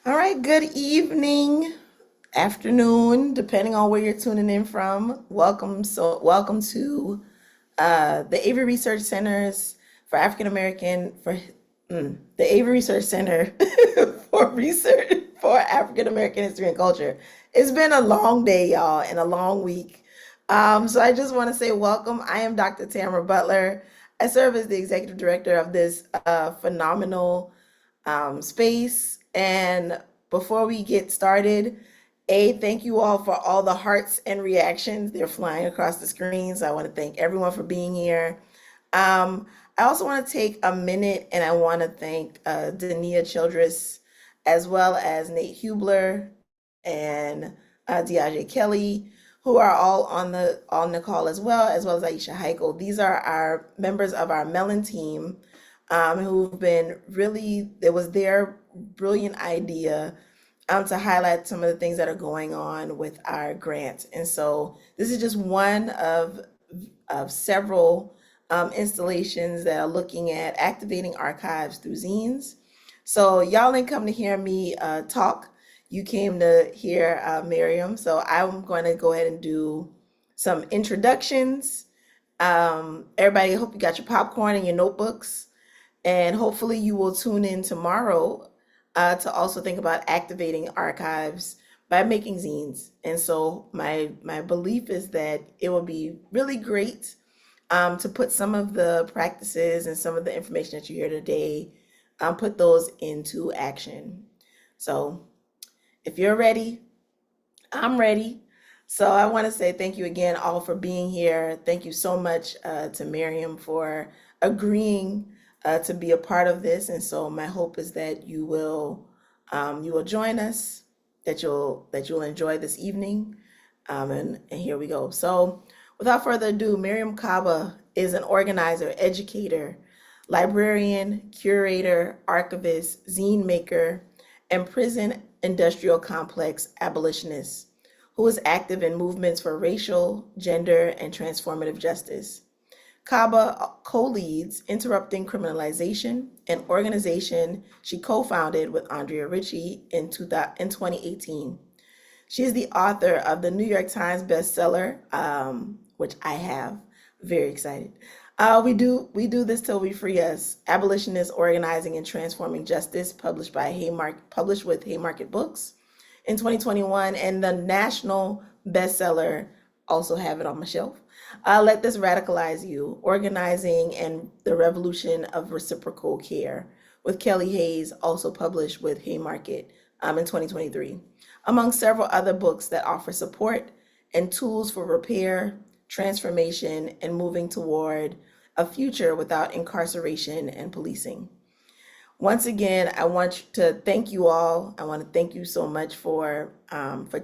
All right, good evening, afternoon, depending on where you're tuning in from. Welcome to the Avery Research Centers for African American the Avery Research Center for Research for African American History and Culture. It's been a long day, y'all, and a long week. So I just want to say welcome. I am Dr. Tamara Butler. I serve as the executive director of this phenomenal space. And before we get started, thank you all for all the hearts and reactions. They're flying across the screen. So I want to thank everyone for being here. I also want to take a minute and I want to thank Dania Childress, as well as Nate Hubler and Diaje Kelly, who are all on the call as well as Aisha Heichel. These are our members of our Mellon team who've been really, it was their brilliant idea to highlight some of the things that are going on with our grant. And so this is just one of several installations that are looking at activating archives through zines. So y'all didn't come to hear me talk. You came to hear Mariame. So I'm going to go ahead and do some introductions. Everybody, I hope you got your popcorn and your notebooks. And hopefully you will tune in tomorrow to also think about activating archives by making zines. And so my belief is that it will be really great to put some of the practices and some of the information that you hear today, put those into action. So if you're ready, I'm ready. So I want to say thank you again all for being here. Thank you so much to Mariame for agreeing to be a part of this. And so my hope is that you will join us, that you'll enjoy this evening. And here we go. So without further ado, Mariame Kaba is an organizer, educator, librarian, curator, archivist, zine maker, and prison industrial complex abolitionist who is active in movements for racial, gender, and transformative justice. Kaba co-leads Interrupting Criminalization, an organization she co-founded with Andrea Ritchie in 2018. She is the author of the New York Times bestseller, which I have. Very excited. We do this till we free us. Abolitionist Organizing and Transforming Justice, published with Haymarket Books in 2021, and the national bestseller, also have it on my shelf. Let This Radicalize You, Organizing and the Revolution of Reciprocal Care, with Kelly Hayes, also published with Haymarket in 2023, among several other books that offer support and tools for repair, transformation, and moving toward a future without incarceration and policing. Once again, I want to thank you all. I want to thank you so much for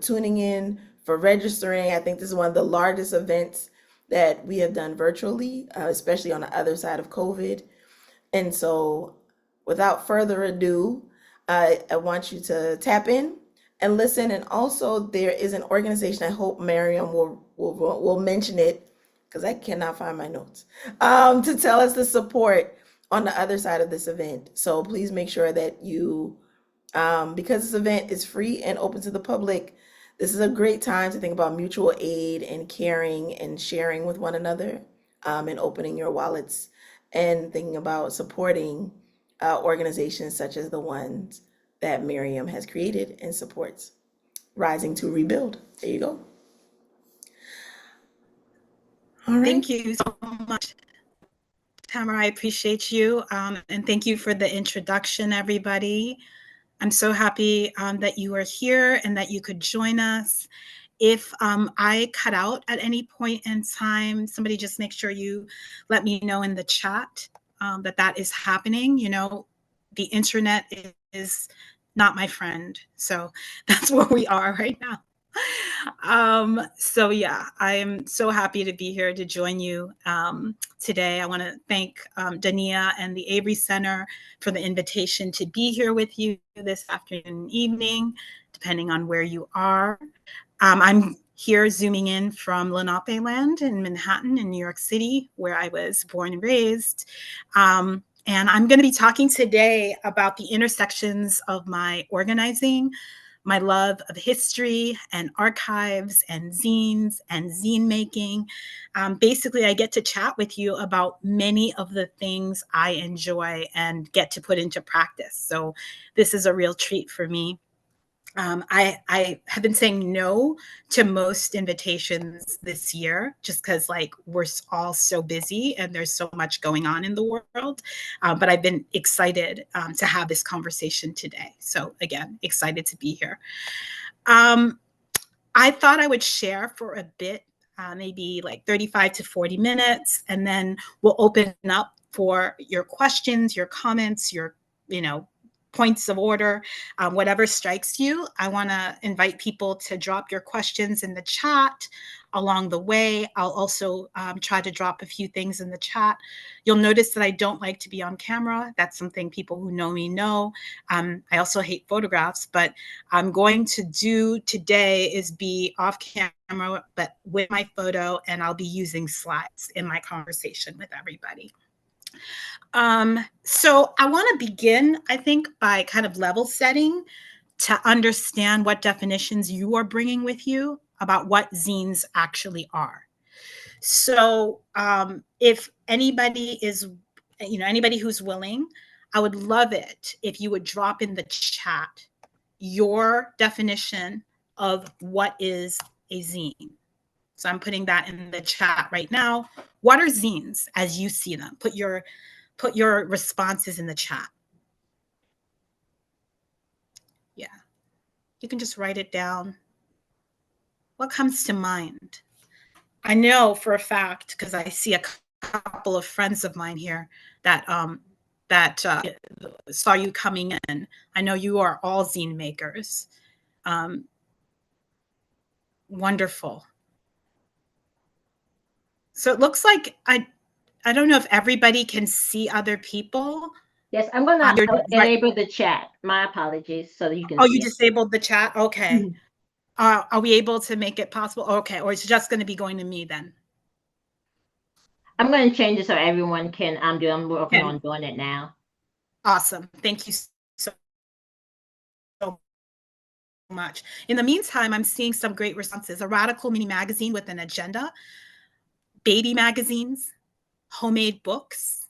tuning in, for registering. I think this is one of the largest events that we have done virtually, especially on the other side of COVID. And so without further ado, I want you to tap in and listen. And also there is an organization, I hope Mariame will mention it, because I cannot find my notes, to tell us the support on the other side of this event. So please make sure that you, because this event is free and open to the public, this is a great time to think about mutual aid and caring and sharing with one another, and opening your wallets and thinking about supporting organizations such as the ones that Mariame has created and supports. Rising to Rebuild. There you go. All right. Thank you so much, Tamara. I appreciate you. And thank you for the introduction, everybody. I'm so happy that you are here and that you could join us. If I cut out at any point in time, somebody just make sure you let me know in the chat that is happening. You know, the internet is not my friend. So that's where we are right now. So yeah, I am so happy to be here to join you today. I want to thank Dania and the Avery Center for the invitation to be here with you this afternoon and evening, depending on where you are. I'm here zooming in from Lenape land in Manhattan in New York City, where I was born and raised. And I'm going to be talking today about the intersections of my organizing, my love of history and archives and zines and zine making. Basically, I get to chat with you about many of the things I enjoy and get to put into practice. So this is a real treat for me. I have been saying no to most invitations this year just because like we're all so busy and there's so much going on in the world. But I've been excited to have this conversation today. So again, excited to be here. I thought I would share for a bit, maybe like 35 to 40 minutes, and then we'll open up for your questions, your comments, your, points of order, whatever strikes you. I want to invite people to drop your questions in the chat along the way. I'll also try to drop a few things in the chat. You'll notice that I don't like to be on camera. That's something people who know me know. I also hate photographs, but I'm going to do today is be off camera, but with my photo, and I'll be using slides in my conversation with everybody. So I want to begin, I think, by kind of level setting to understand what definitions you are bringing with you about what zines actually are. So if anybody is, anybody who's willing, I would love it if you would drop in the chat your definition of what is a zine. So I'm putting that in the chat right now. What are zines as you see them? Put your responses in the chat. Yeah, you can just write it down. What comes to mind? I know for a fact, because I see a couple of friends of mine here that saw you coming in. I know you are all zine makers. Wonderful. So it looks like I don't know if everybody can see other people. Yes, I'm going to enable the chat. My apologies, so that you can see you it. disabled the chat? Okay. Mm-hmm. Are we able to make it possible? Okay, or it's just going to be going to me then? I'm going to change it so everyone can do. I'm working on doing it now. Awesome. Thank you so much. In the meantime, I'm seeing some great responses. A radical mini magazine with an agenda, baby magazines, homemade books,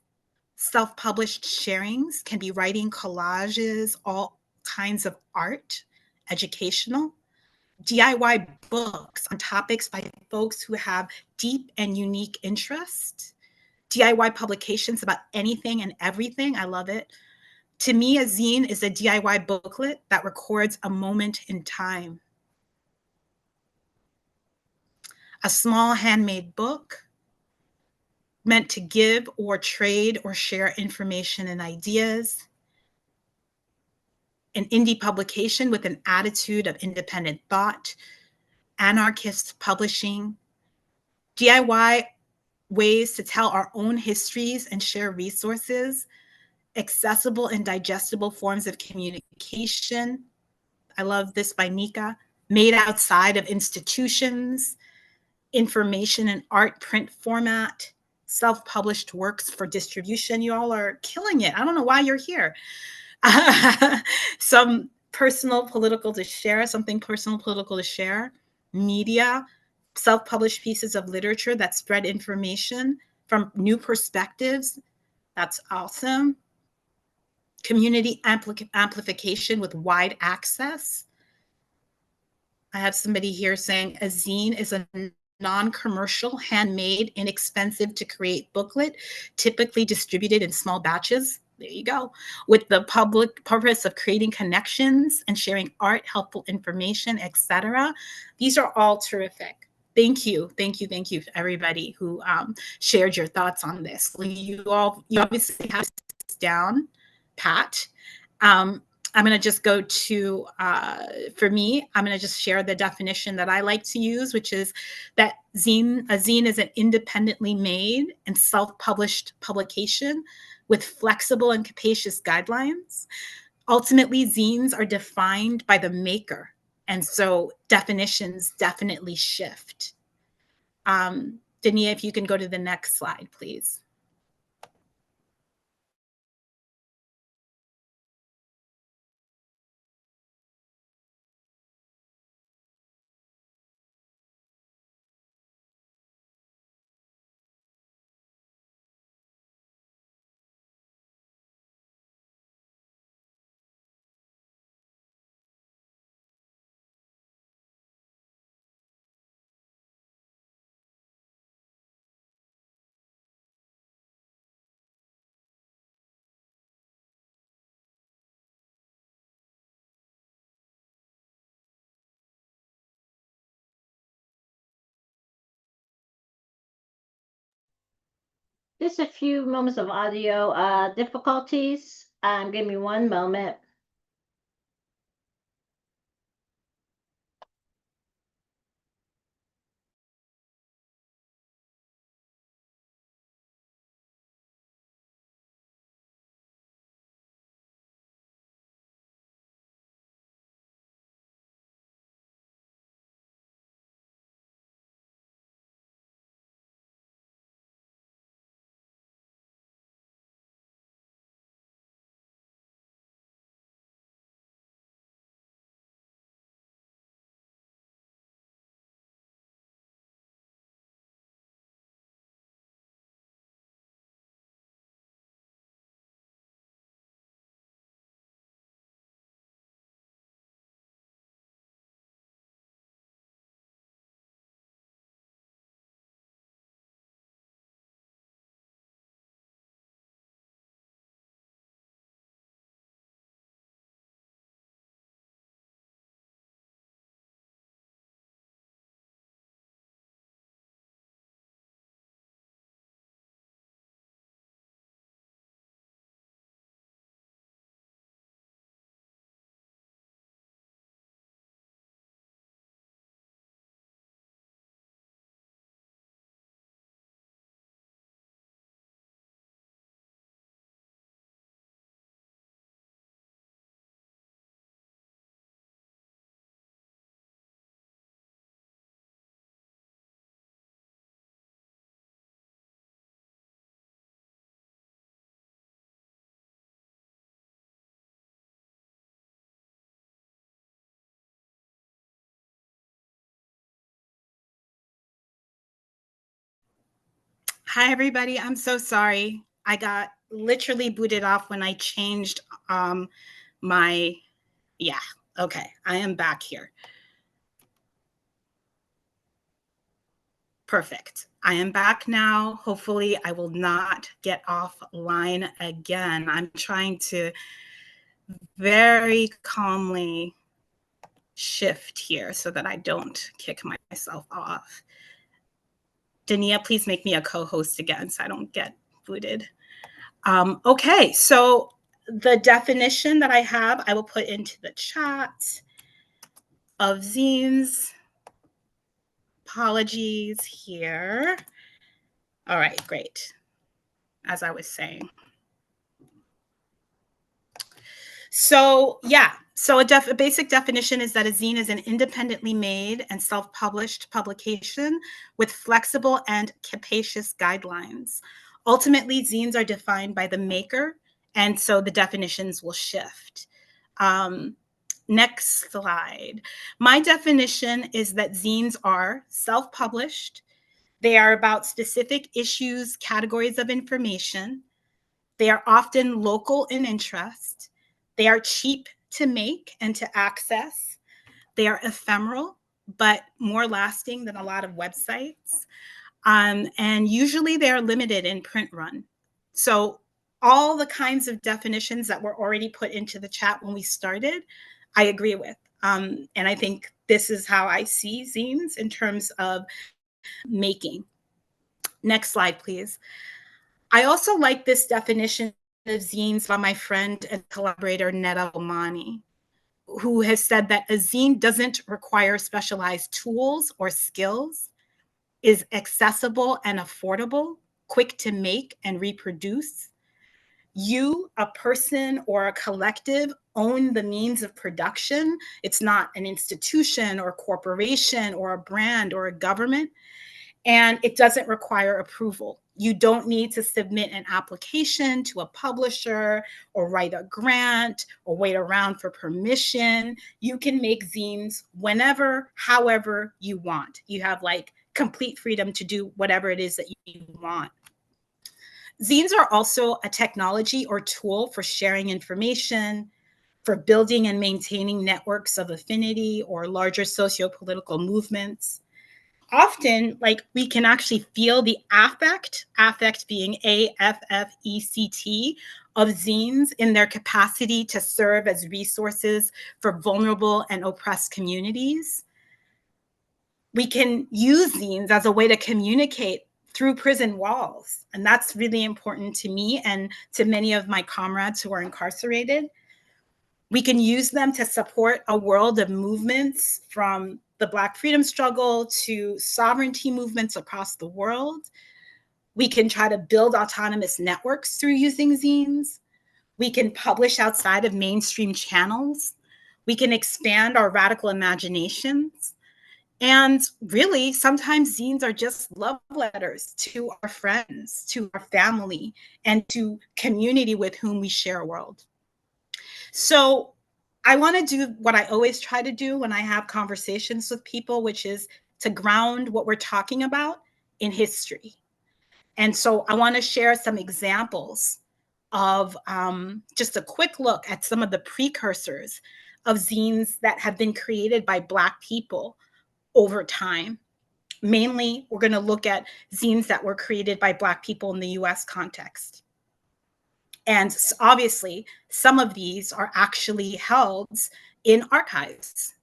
self-published sharings, can be writing, collages, all kinds of art, educational, DIY books on topics by folks who have deep and unique interests, DIY publications about anything and everything. I love it. To me, a zine is a DIY booklet that records a moment in time. A small handmade book meant to give or trade or share information and ideas. An indie publication with an attitude of independent thought, anarchist publishing, DIY ways to tell our own histories and share resources, accessible and digestible forms of communication. I love this by Nika. Made outside of institutions, information and art print format, self-published works for distribution. You all are killing it. I don't know why you're here. Some personal political to share, something personal political to share, media, self-published pieces of literature that spread information from new perspectives. That's awesome. Community amplification with wide access. I have somebody here saying a zine is a non-commercial, handmade, inexpensive to create booklet, typically distributed in small batches. There you go. With the public purpose of creating connections and sharing art, helpful information, etc. These are all terrific. Thank you, thank you, thank you to everybody who shared your thoughts on this. You obviously have this down pat. I'm going to just go to, for me, I'm going to just share the definition that I like to use, which is that a zine is an independently made and self-published publication with flexible and capacious guidelines. Ultimately, zines are defined by the maker. And so definitions definitely shift. Dania, if you can go to the next slide, please. Just a few moments of audio difficulties. Give me one moment. Hi, everybody. I'm so sorry. I got literally booted off when I changed my, yeah, okay. I am back here. Perfect. I am back now. Hopefully I will not get offline again. I'm trying to very calmly shift here so that I don't kick myself off. Dania, please make me a co-host again so I don't get booted. Okay, so the definition that I have, I will put into the chat of zines. Apologies here. All right, great. As I was saying. So a basic definition is that a zine is an independently made and self-published publication with flexible and capacious guidelines. Ultimately, zines are defined by the maker, and so the definitions will shift. Next slide. My definition is that zines are self-published. They are about specific issues, categories of information. They are often local in interest. They are cheap to make and to access. They are ephemeral, but more lasting than a lot of websites. And usually they are limited in print run. So all the kinds of definitions that were already put into the chat when we started, I agree with. And I think this is how I see zines in terms of making. Next slide, please. I also like this definition of zines by my friend and collaborator, Neda Omani, who has said that a zine doesn't require specialized tools or skills, is accessible and affordable, quick to make and reproduce. You, a person or a collective, own the means of production. It's not an institution or corporation or a brand or a government. And it doesn't require approval. You don't need to submit an application to a publisher or write a grant or wait around for permission. You can make zines whenever, however you want. You have like complete freedom to do whatever it is that you want. Zines are also a technology or tool for sharing information, for building and maintaining networks of affinity or larger socio-political movements. Often, like, we can actually feel the affect being AFFECT, of zines in their capacity to serve as resources for vulnerable and oppressed communities. We can use zines as a way to communicate through prison walls. And that's really important to me and to many of my comrades who are incarcerated. We can use them to support a world of movements, from the Black freedom struggle to sovereignty movements across the world. We can try to build autonomous networks through using zines. We can publish outside of mainstream channels. We can expand our radical imaginations. And really, sometimes zines are just love letters to our friends, to our family, and to community with whom we share a world. So I want to do what I always try to do when I have conversations with people, which is to ground what we're talking about in history. And so I want to share some examples of just a quick look at some of the precursors of zines that have been created by Black people over time. Mainly, we're going to look at zines that were created by Black people in the US context. And obviously, some of these are actually held in archives.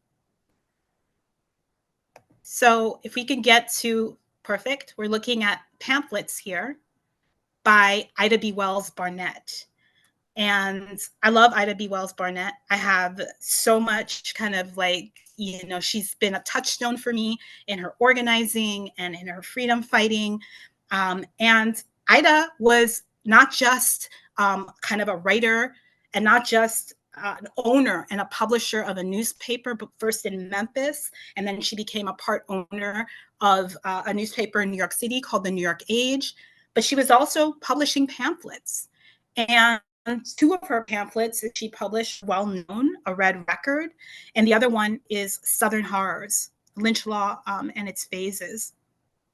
So if we can get to perfect, we're looking at pamphlets here by Ida B. Wells Barnett. And I love Ida B. Wells Barnett. I have so much kind of like, you know, she's been a touchstone for me in her organizing and in her freedom fighting. And Ida was not just kind of a writer and not just an owner and a publisher of a newspaper, but first in Memphis. And then she became a part owner of a newspaper in New York City called the New York Age. But she was also publishing pamphlets. And two of her pamphlets that she published, well known, A Red Record, and the other one is Southern Horrors, Lynch Law and Its Phases.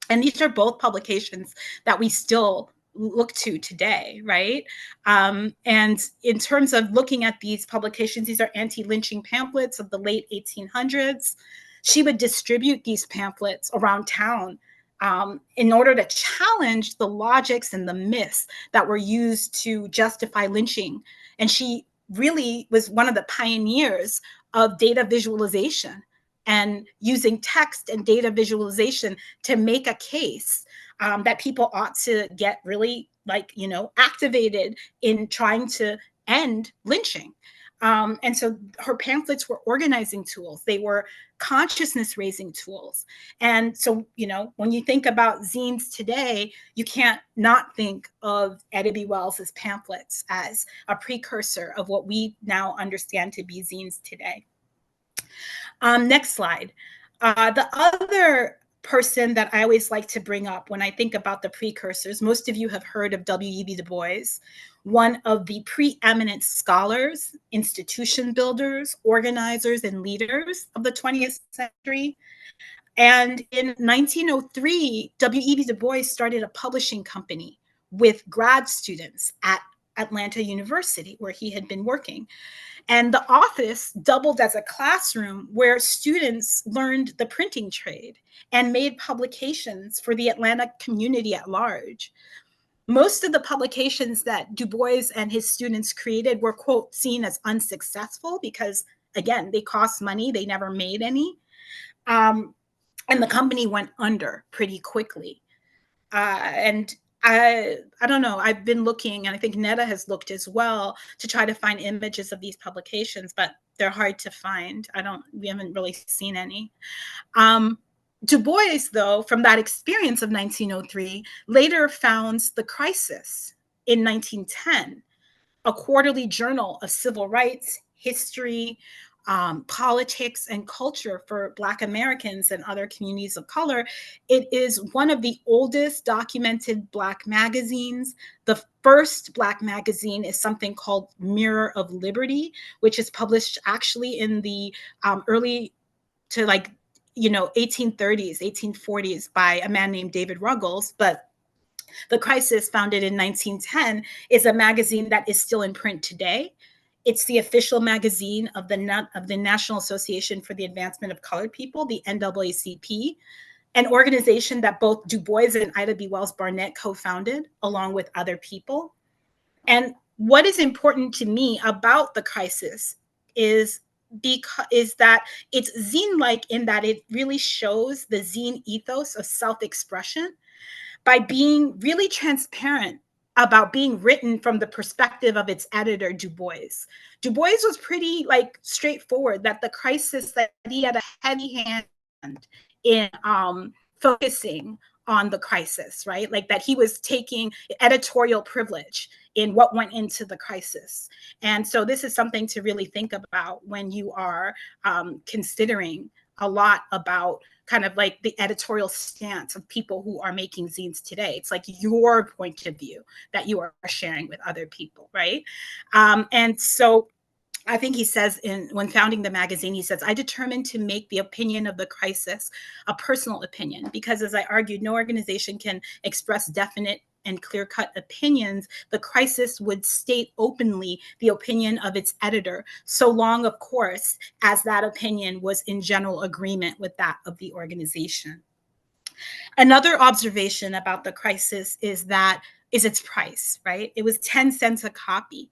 And these are both publications that we still look to today, right? And in terms of looking at these publications, these are anti-lynching pamphlets of the late 1800s. She would distribute these pamphlets around town in order to challenge the logics and the myths that were used to justify lynching. And she really was one of the pioneers of data visualization and using text and data visualization to make a case that people ought to get really, like, you know, activated in trying to end lynching. And so her pamphlets were organizing tools. They were consciousness raising tools. And so, you know, when you think about zines today, you can't not think of Ida B. Wells's pamphlets as a precursor of what we now understand to be zines today. Next slide. The other person that I always like to bring up when I think about the precursors, most of you have heard of W.E.B. Du Bois, one of the preeminent scholars, institution builders, organizers, and leaders of the 20th century. And in 1903, W.E.B. Du Bois started a publishing company with grad students at Atlanta University, where he had been working. And the office doubled as a classroom where students learned the printing trade and made publications for the Atlanta community at large. Most of the publications that Du Bois and his students created were, quote, seen as unsuccessful because, again, they cost money. They never made any. And the company went under pretty quickly. And I don't know, I've been looking, and I think Netta has looked as well, to try to find images of these publications, but they're hard to find. We haven't really seen any. Du Bois, though, from that experience of 1903, later founds The Crisis in 1910, a quarterly journal of civil rights, history, politics, and culture for Black Americans and other communities of color. It is one of the oldest documented Black magazines. The first Black magazine is something called Mirror of Liberty, which is published actually in the early to 1830s, 1840s by a man named David Ruggles. But The Crisis, founded in 1910, is a magazine that is still in print today. It's the official magazine of the National Association for the Advancement of Colored People, the NAACP, an organization that both Du Bois and Ida B. Wells Barnett co-founded, along with other people. And what is important to me about The Crisis is that it's zine-like in that it really shows the zine ethos of self-expression, by being really transparent about being written from the perspective of its editor, Du Bois. Du Bois was pretty like straightforward that the crisis, that he had a heavy hand in focusing on the crisis, right? Like that he was taking editorial privilege in what went into the crisis. And so this is something to really think about when you are considering a lot about kind of like the editorial stance of people who are making zines today. It's like your point of view that you are sharing with other people, right? And so I think he says when founding the magazine, he says, I determined to make the opinion of the crisis a personal opinion because, as I argued, no organization can express definite and clear-cut opinions. The crisis would state openly the opinion of its editor, so long, of course, as that opinion was in general agreement with that of the organization. Another observation about the crisis is its price, right? It was 10 cents a copy.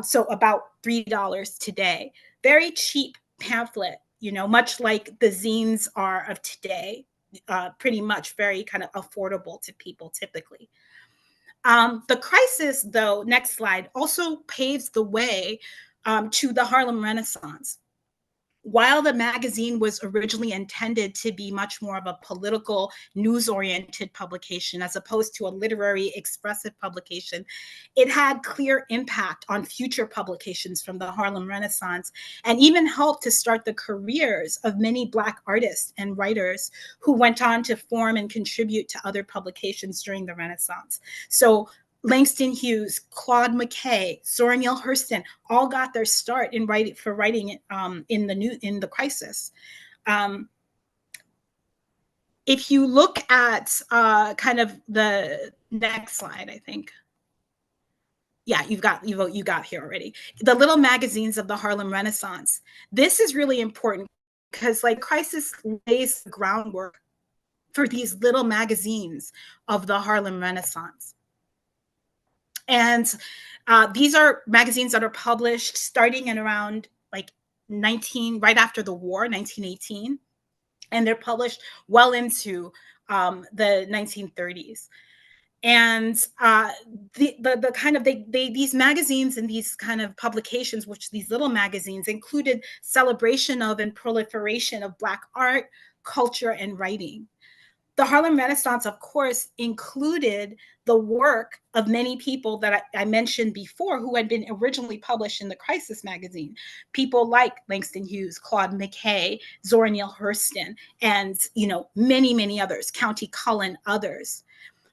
So about $3 today. Very cheap pamphlet, much like the zines are of today, pretty much very kind of affordable to people typically. The crisis, though, next slide, also paves the way to the Harlem Renaissance. While the magazine was originally intended to be much more of a political, news-oriented publication as opposed to a literary, expressive publication, it had clear impact on future publications from the Harlem Renaissance and even helped to start the careers of many Black artists and writers who went on to form and contribute to other publications during the Renaissance. So Langston Hughes, Claude McKay, Zora Neale Hurston all got their start in writing in the crisis. If you look at kind of the next slide, I think. Yeah, you got here already. The little magazines of the Harlem Renaissance. This is really important because like crisis lays the groundwork for these little magazines of the Harlem Renaissance. And these are magazines that are published starting in around like right after the war, 1918, and they're published well into the 1930s. And the kind of these magazines and these kind of publications, which these little magazines included celebration of and proliferation of Black art, culture, and writing. The Harlem Renaissance, of course, included the work of many people that I mentioned before who had been originally published in the Crisis magazine. People like Langston Hughes, Claude McKay, Zora Neale Hurston, and many, many others, County Cullen, others.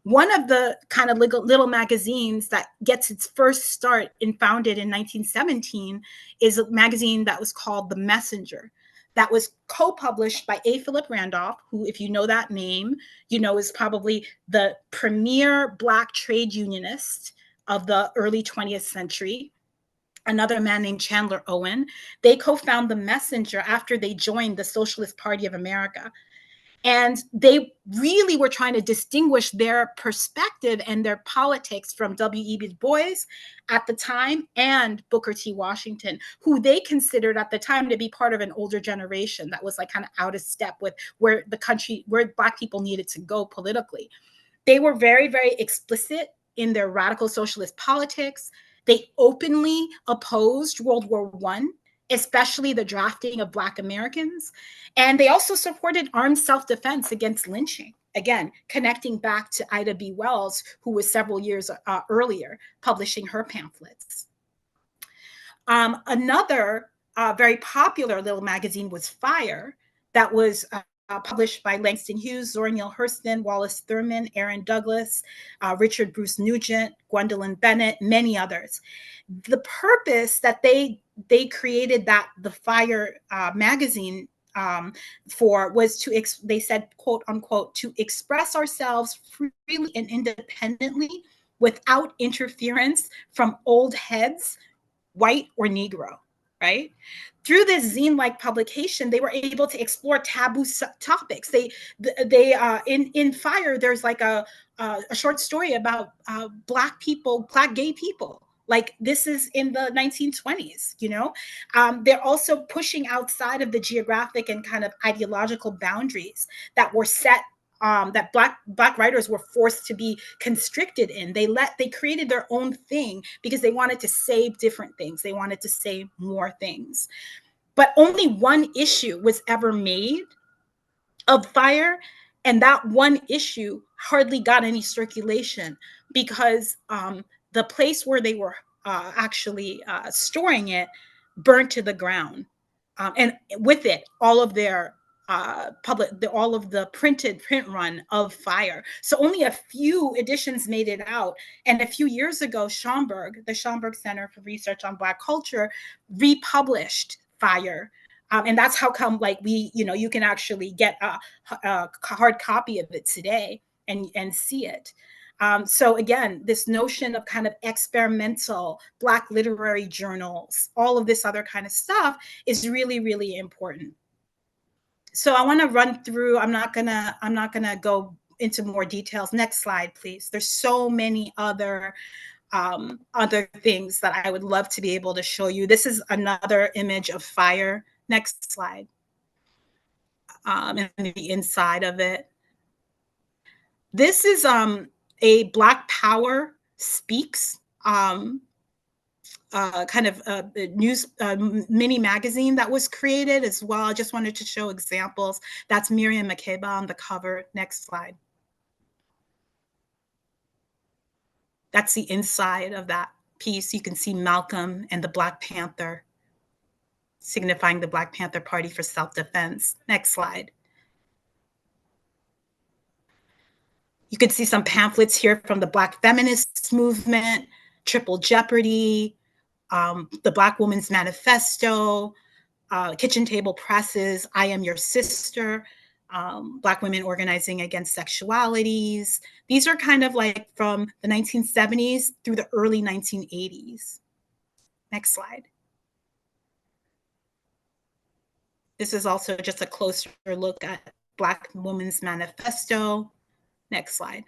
One of the kind of little magazines that gets its first start and founded in 1917 is a magazine that was called The Messenger. That was co-published by A. Philip Randolph, who, if you know that name, is probably the premier Black trade unionist of the early 20th century. Another man named Chandler Owen. They co-found The Messenger after they joined the Socialist Party of America. And they really were trying to distinguish their perspective and their politics from W.E. Du Bois at the time and Booker T. Washington, who they considered at the time to be part of an older generation that was like kind of out of step with where Black people needed to go politically. They were very, very explicit in their radical socialist politics. They openly opposed World War I, especially the drafting of Black Americans. And they also supported armed self-defense against lynching. Again, connecting back to Ida B. Wells, who was several years earlier publishing her pamphlets. Another very popular little magazine was Fire, that was published by Langston Hughes, Zora Neale Hurston, Wallace Thurman, Aaron Douglas, Richard Bruce Nugent, Gwendolyn Bennett, many others. The purpose that they created the Fire magazine for was they said, quote unquote, to express ourselves freely and independently without interference from old heads, white or Negro, right? Through this zine-like publication, they were able to explore taboo topics. In Fire, there's like a short story about Black gay people. Like this is in the 1920s, They're also pushing outside of the geographic and kind of ideological boundaries that were set that black writers were forced to be constricted in. They created their own thing because they wanted to say different things. They wanted to say more things. But only one issue was ever made of fire, and that one issue hardly got any circulation because the place where they were actually storing it burned to the ground, and with it all of their all of the print run of fire. So only a few editions made it out. And a few years ago, the Schomburg Center for Research on Black Culture republished fire. And that's how come, like, you can actually get a hard copy of it today and see it. So again, this notion of kind of experimental Black literary journals, all of this other kind of stuff is really, really important. So I want to run through, I'm not gonna go into more details. Next slide, please. There's so many other things that I would love to be able to show you. This is another image of fire. Next slide. And the inside of it. This is a Black Power Speaks kind of news mini magazine that was created as well. I just wanted to show examples. That's Mariame Kaba on the cover. Next slide. That's the inside of that piece. You can see Malcolm and the Black Panther, signifying the Black Panther Party for Self-Defense. Next slide. You can see some pamphlets here from the Black feminist movement, Triple Jeopardy, the Black Woman's Manifesto, Kitchen Table Presses, I Am Your Sister, Black women organizing against sexualities. These are kind of like from the 1970s through the early 1980s. Next slide. This is also just a closer look at Black Women's Manifesto. Next slide.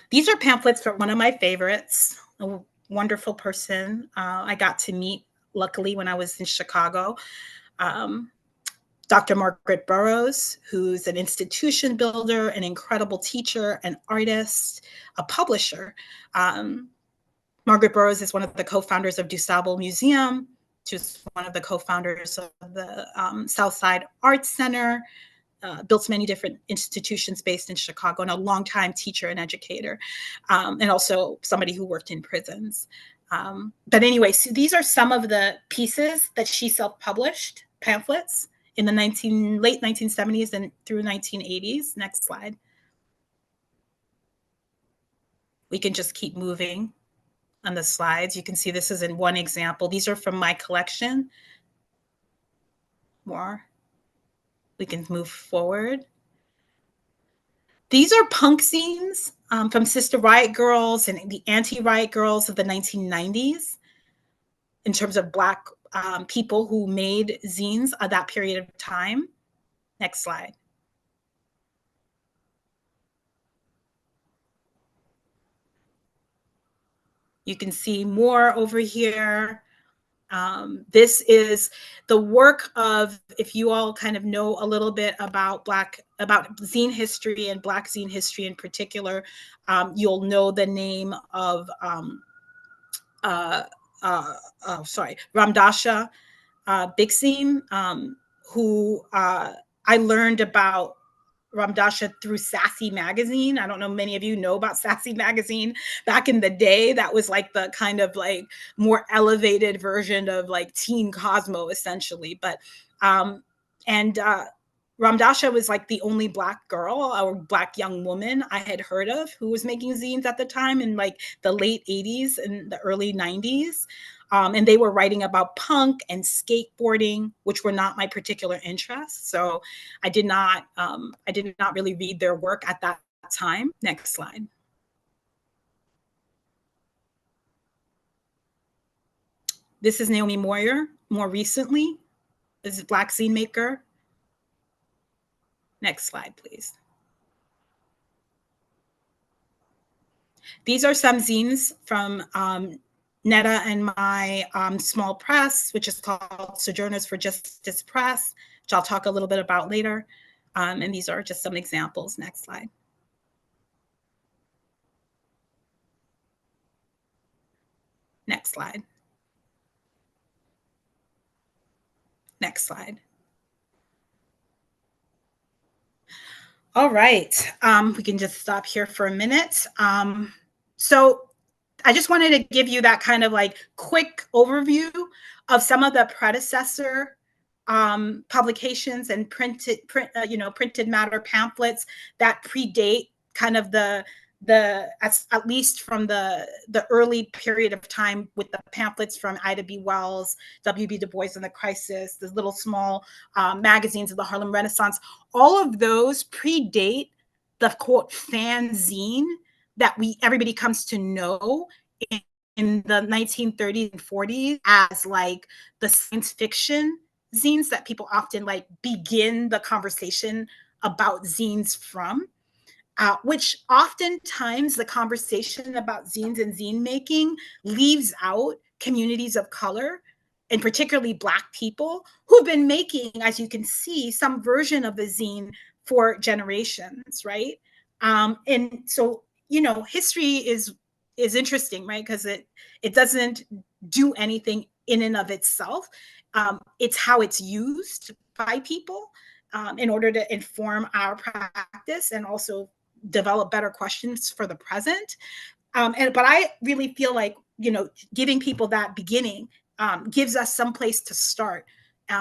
These are pamphlets from one of my favorites, a wonderful person I got to meet, luckily, when I was in Chicago. Dr. Margaret Burroughs, who's an institution builder, an incredible teacher, an artist, a publisher. Margaret Burroughs is one of the co-founders of DuSable Museum. She's one of the co-founders of the Southside Arts Center. Built many different institutions based in Chicago, and a longtime teacher and educator, and also somebody who worked in prisons. But anyway, so these are some of the pieces that she self-published, pamphlets, in the late 1970s and through 1980s. Next slide. We can just keep moving on the slides. You can see this is in one example. These are from my collection. More. We can move forward. These are punk zines from Sister Riot Girls and the anti-riot girls of the 1990s in terms of Black people who made zines at that period of time. Next slide. You can see more over here. This is the work of, if you all kind of know a little bit about zine history and Black zine history in particular, you'll know the name of Ramdasha Bixine, who I learned about Ramdasha through Sassy Magazine. I don't know, many of you know about Sassy Magazine. Back in the day, that was like the kind of like more elevated version of like Teen Cosmo, essentially. But Ramdasha was like the only Black girl or Black young woman I had heard of who was making zines at the time in like the late 80s and the early 90s. And they were writing about punk and skateboarding, which were not my particular interests. So I did not really read their work at that time. Next slide. This is Naomi Moyer, more recently. This is Black zine maker. Next slide, please. These are some zines from Netta and my small press, which is called Sojourners for Justice Press, which I'll talk a little bit about later. And these are just some examples. Next slide. Next slide. Next slide. All right, we can just stop here for a minute. So I just wanted to give you that kind of like quick overview of some of the predecessor publications and printed matter pamphlets that predate kind of the at least from the early period of time with the pamphlets from Ida B. Wells, W.B. Du Bois and the Crisis, the little small magazines of the Harlem Renaissance. All of those predate the quote fanzine that everybody comes to know in the 1930s and 40s as like the science fiction zines that people often like begin the conversation about zines from. Which oftentimes the conversation about zines and zine making leaves out communities of color, and particularly Black people who've been making, as you can see, some version of the zine for generations, right? And so, history is interesting, right? Because it doesn't do anything in and of itself. It's how it's used by people in order to inform our practice and also develop better questions for the present. But I really feel like, giving people that beginning gives us some place to start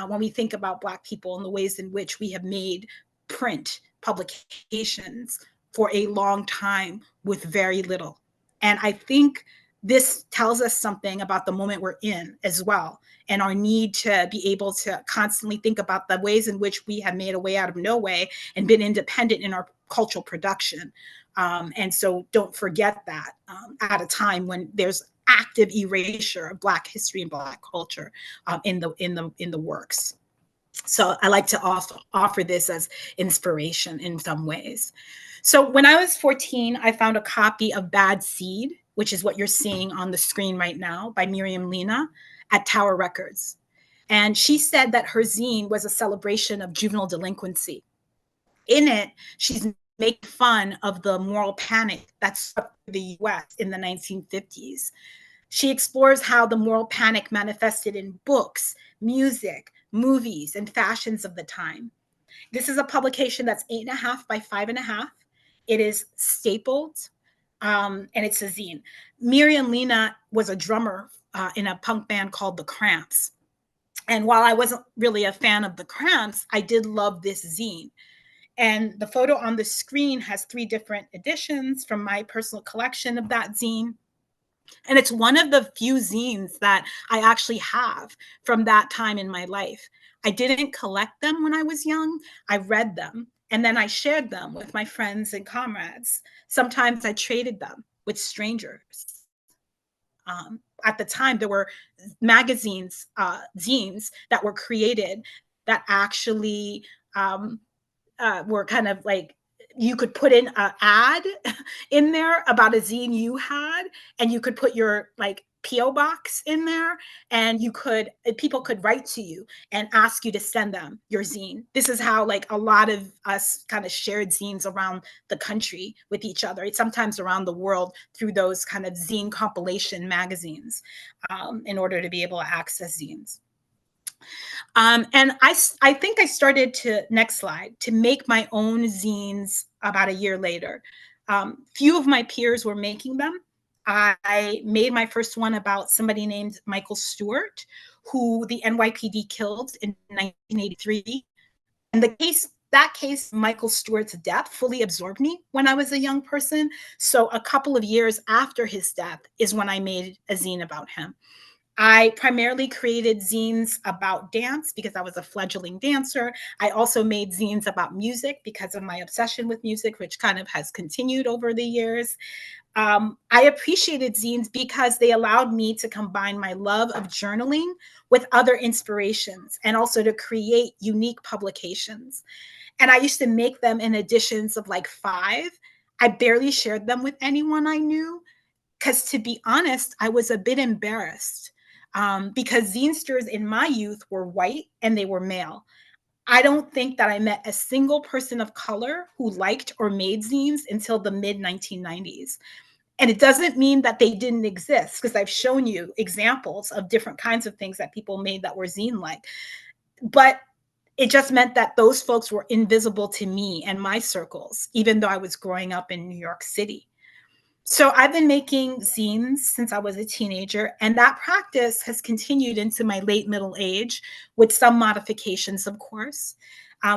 when we think about Black people and the ways in which we have made print publications for a long time with very little. And I think this tells us something about the moment we're in as well, and our need to be able to constantly think about the ways in which we have made a way out of no way and been independent in our cultural production. And so don't forget that at a time when there's active erasure of Black history and Black culture in the works. So I like to offer this as inspiration in some ways. So when I was 14, I found a copy of Bad Seed, which is what you're seeing on the screen right now, by Miriam Lena at Tower Records. And she said that her zine was a celebration of juvenile delinquency. In it, she's making fun of the moral panic that swept the US in the 1950s. She explores how the moral panic manifested in books, music, movies, and fashions of the time. This is a publication that's 8.5 by 5.5. It is stapled, and it's a zine. Miriam Lena was a drummer in a punk band called The Cramps. And while I wasn't really a fan of The Cramps, I did love this zine. And the photo on the screen has 3 different editions from my personal collection of that zine. And it's one of the few zines that I actually have from that time in my life. I didn't collect them when I was young. I read them, and then I shared them with my friends and comrades. Sometimes I traded them with strangers. At the time, there were magazines, zines that were created that actually were kind of like, you could put in an ad in there about a zine you had, and you could put your like PO box in there, and people could write to you and ask you to send them your zine. This is how like a lot of us kind of shared zines around the country with each other. It's sometimes around the world through those kind of zine compilation magazines in order to be able to access zines. And I think I started next slide, to make my own zines about a year later. Few of my peers were making them. I made my first one about somebody named Michael Stewart, who the NYPD killed in 1983. And that case, Michael Stewart's death, fully absorbed me when I was a young person. So a couple of years after his death is when I made a zine about him. I primarily created zines about dance because I was a fledgling dancer. I also made zines about music because of my obsession with music, which kind of has continued over the years. I appreciated zines because they allowed me to combine my love of journaling with other inspirations, and also to create unique publications. And I used to make them in editions of like 5. I barely shared them with anyone I knew, because to be honest, I was a bit embarrassed. Because zinesters in my youth were white and they were male. I don't think that I met a single person of color who liked or made zines until the mid 1990s. And it doesn't mean that they didn't exist, because I've shown you examples of different kinds of things that people made that were zine-like. But it just meant that those folks were invisible to me and my circles, even though I was growing up in New York City. So I've been making zines since I was a teenager, and that practice has continued into my late middle age with some modifications, of course.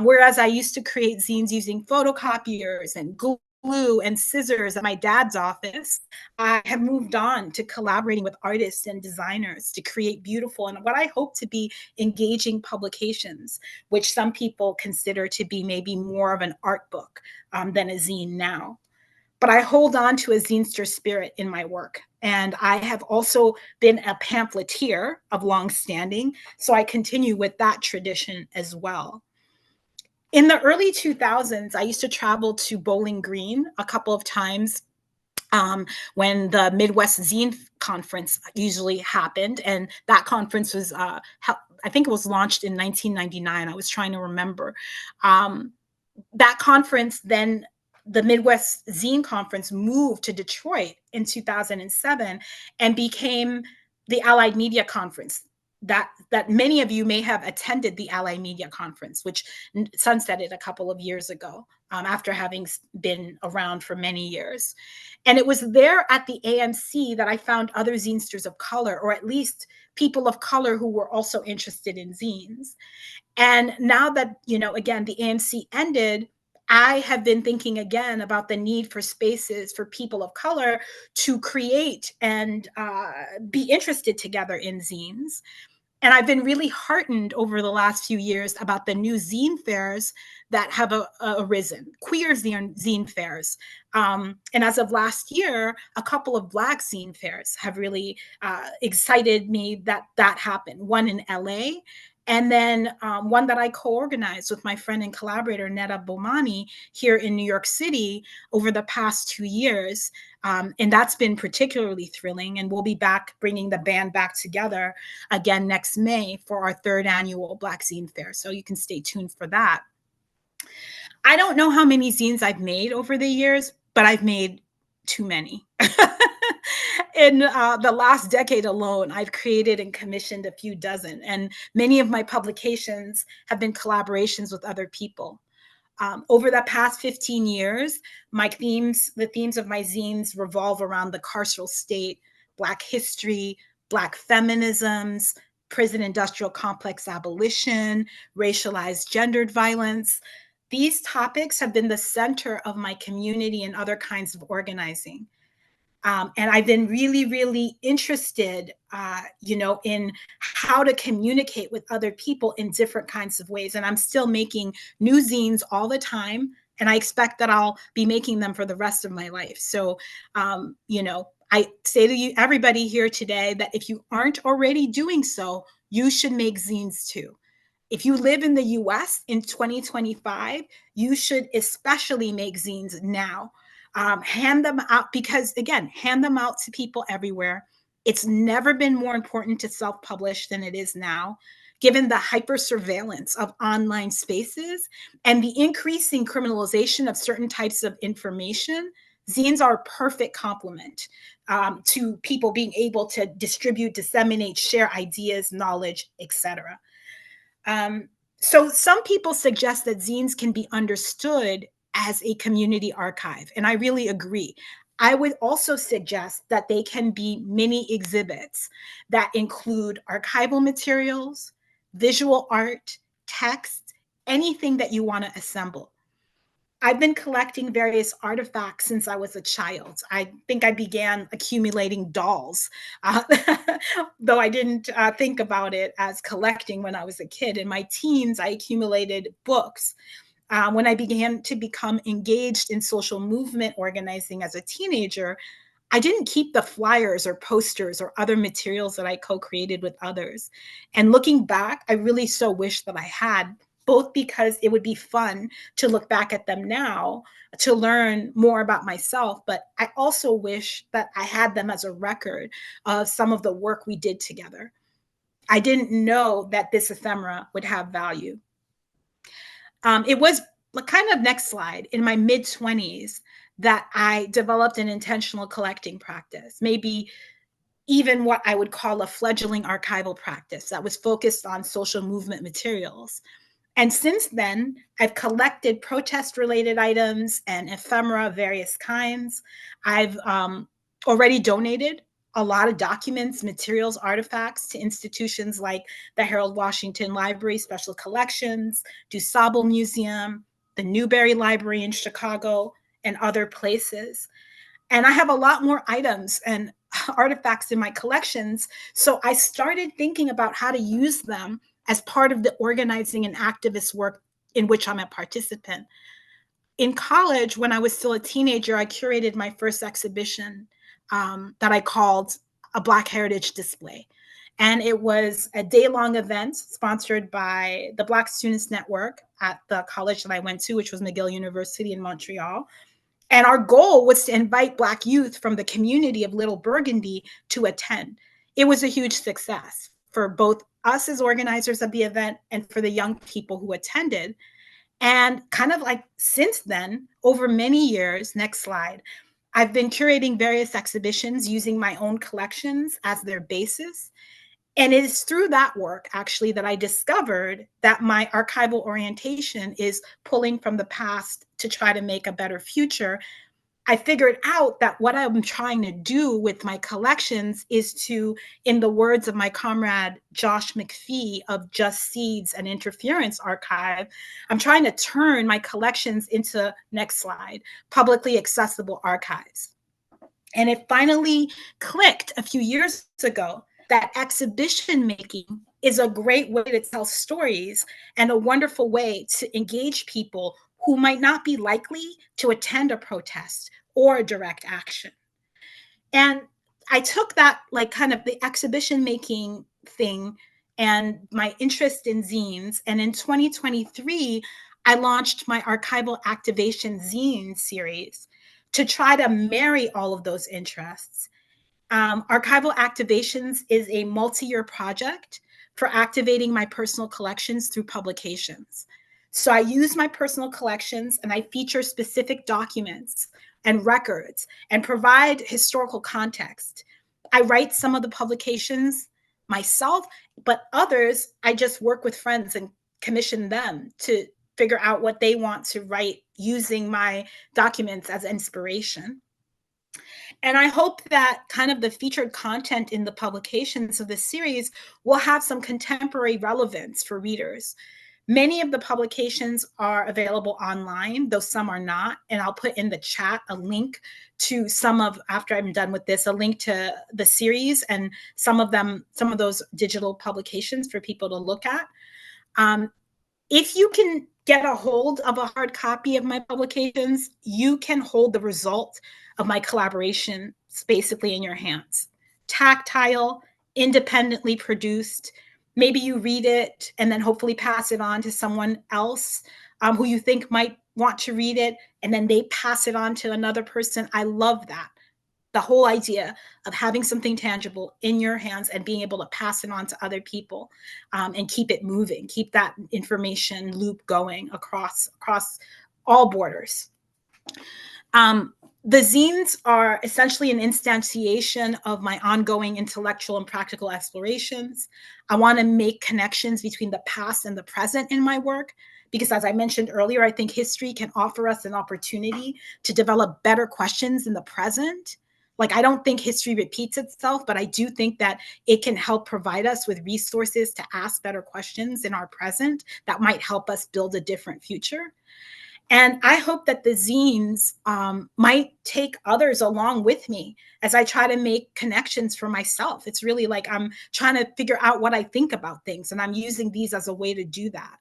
Whereas I used to create zines using photocopiers and glue and scissors at my dad's office, I have moved on to collaborating with artists and designers to create beautiful and what I hope to be engaging publications, which some people consider to be maybe more of an art book than a zine now. But I hold on to a zinester spirit in my work. And I have also been a pamphleteer of long standing, so I continue with that tradition as well. In the early 2000s, I used to travel to Bowling Green a couple of times when the Midwest Zine Conference usually happened. And that conference was, I think it was launched in 1999. I was trying to remember. That conference then, the Midwest Zine Conference, moved to Detroit in 2007 and became the Allied Media Conference. That many of you may have attended the Allied Media Conference, which sunsetted a couple of years ago after having been around for many years. And it was there at the AMC that I found other zinesters of color, or at least people of color who were also interested in zines. And now that, again, the AMC ended, I have been thinking again about the need for spaces for people of color to create and be interested together in zines. And I've been really heartened over the last few years about the new zine fairs that have arisen, queer zine fairs. And as of last year, a couple of Black zine fairs have really excited me that happened. One in LA, and then one that I co-organized with my friend and collaborator, Netta Bomani, here in New York City over the past 2 years. And that's been particularly thrilling. And we'll be back bringing the band back together again next May for our 3rd annual Black Zine Fair. So you can stay tuned for that. I don't know how many zines I've made over the years, but I've made too many. In the last decade alone, I've created and commissioned a few dozen, and many of my publications have been collaborations with other people. Over the past 15 years, the themes of my zines revolve around the carceral state, Black history, Black feminisms, prison industrial complex abolition, racialized gendered violence. These topics have been the center of my community and other kinds of organizing. And I've been really, really interested, in how to communicate with other people in different kinds of ways. And I'm still making new zines all the time. And I expect that I'll be making them for the rest of my life. So, I say to you, everybody here today, that if you aren't already doing so, you should make zines too. If you live in the US in 2025, you should especially make zines now. Hand them out, because again, hand them out to people everywhere. It's never been more important to self-publish than it is now, given the hyper surveillance of online spaces and the increasing criminalization of certain types of information. Zines are a perfect complement to people being able to distribute, disseminate, share ideas, knowledge, etc. So some people suggest that zines can be understood as a community archive, and I really agree. I would also suggest that they can be mini exhibits that include archival materials, visual art, text, anything that you want to assemble. I've been collecting various artifacts since I was a child. I think I began accumulating dolls, though I didn't think about it as collecting when I was a kid. In my teens, I accumulated books. When I began to become engaged in social movement organizing as a teenager, I didn't keep the flyers or posters or other materials that I co-created with others. And looking back, I really so wish that I had, both because it would be fun to look back at them now to learn more about myself, but I also wish that I had them as a record of some of the work we did together. I didn't know that this ephemera would have value. It was kind of, next slide, in my mid-20s that I developed an intentional collecting practice, maybe even what I would call a fledgling archival practice that was focused on social movement materials. And since then, I've collected protest-related items and ephemera of various kinds. I've already donated a lot of documents, materials, artifacts to institutions like the Harold Washington Library Special Collections, DuSable Museum, the Newberry Library in Chicago, and other places. And I have a lot more items and artifacts in my collections. So I started thinking about how to use them as part of the organizing and activist work in which I'm a participant. In college, when I was still a teenager, I curated my first exhibition that I called a Black Heritage Display. And it was a day-long event sponsored by the Black Students Network at the college that I went to, which was McGill University in Montreal. And our goal was to invite Black youth from the community of Little Burgundy to attend. It was a huge success for both us as organizers of the event and for the young people who attended. And kind of like since then, over many years, next slide, I've been curating various exhibitions using my own collections as their basis. And it is through that work, actually, that I discovered that my archival orientation is pulling from the past to try to make a better future. I figured out that what I'm trying to do with my collections is to, in the words of my comrade Josh McPhee of Just Seeds and Interference Archive, I'm trying to turn my collections into, next slide, publicly accessible archives. And it finally clicked a few years ago that exhibition making is a great way to tell stories and a wonderful way to engage people who might not be likely to attend a protest or a direct action. And I took that, like, kind of the exhibition making thing and my interest in zines. And in 2023, I launched my Archival Activation Zine series to try to marry all of those interests. Archival Activations is a multi-year project for activating my personal collections through publications. So I use my personal collections and I feature specific documents and records and provide historical context. I write some of the publications myself, but others, I just work with friends and commission them to figure out what they want to write using my documents as inspiration. And I hope that kind of the featured content in the publications of this series will have some contemporary relevance for readers. Many of the publications are available online, though some are not. And I'll put in the chat a link to some of, after I'm done with this, a link to the series and some of those digital publications for people to look at. If you can get a hold of a hard copy of my publications, you can hold the result of my collaboration basically in your hands. Tactile, independently produced. Maybe you read it and then hopefully pass it on to someone else who you think might want to read it, and then they pass it on to another person. I love that. The whole idea of having something tangible in your hands and being able to pass it on to other people and keep it moving, keep that information loop going across all borders. The zines are essentially an instantiation of my ongoing intellectual and practical explorations. I want to make connections between the past and the present in my work, because as I mentioned earlier, I think history can offer us an opportunity to develop better questions in the present. Like, I don't think history repeats itself, but I do think that it can help provide us with resources to ask better questions in our present that might help us build a different future. And I hope that the zines might take others along with me as I try to make connections for myself. It's really like I'm trying to figure out what I think about things, and I'm using these as a way to do that.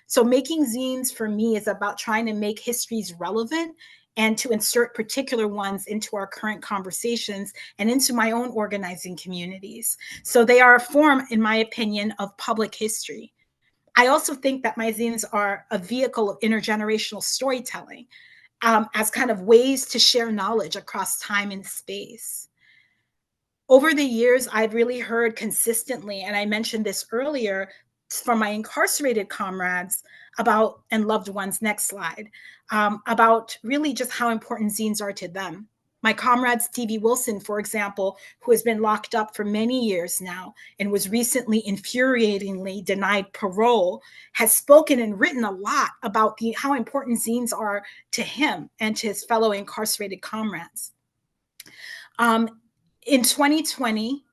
So making zines for me is about trying to make histories relevant and to insert particular ones into our current conversations and into my own organizing communities. So they are a form, in my opinion, of public history. I also think that my zines are a vehicle of intergenerational storytelling as kind of ways to share knowledge across time and space. Over the years, I've really heard consistently, and I mentioned this earlier, from my incarcerated comrades about, and loved ones, next slide, about really just how important zines are to them. My comrade Stevie Wilson, for example, who has been locked up for many years now and was recently infuriatingly denied parole, has spoken and written a lot about how important zines are to him and to his fellow incarcerated comrades. In 2020,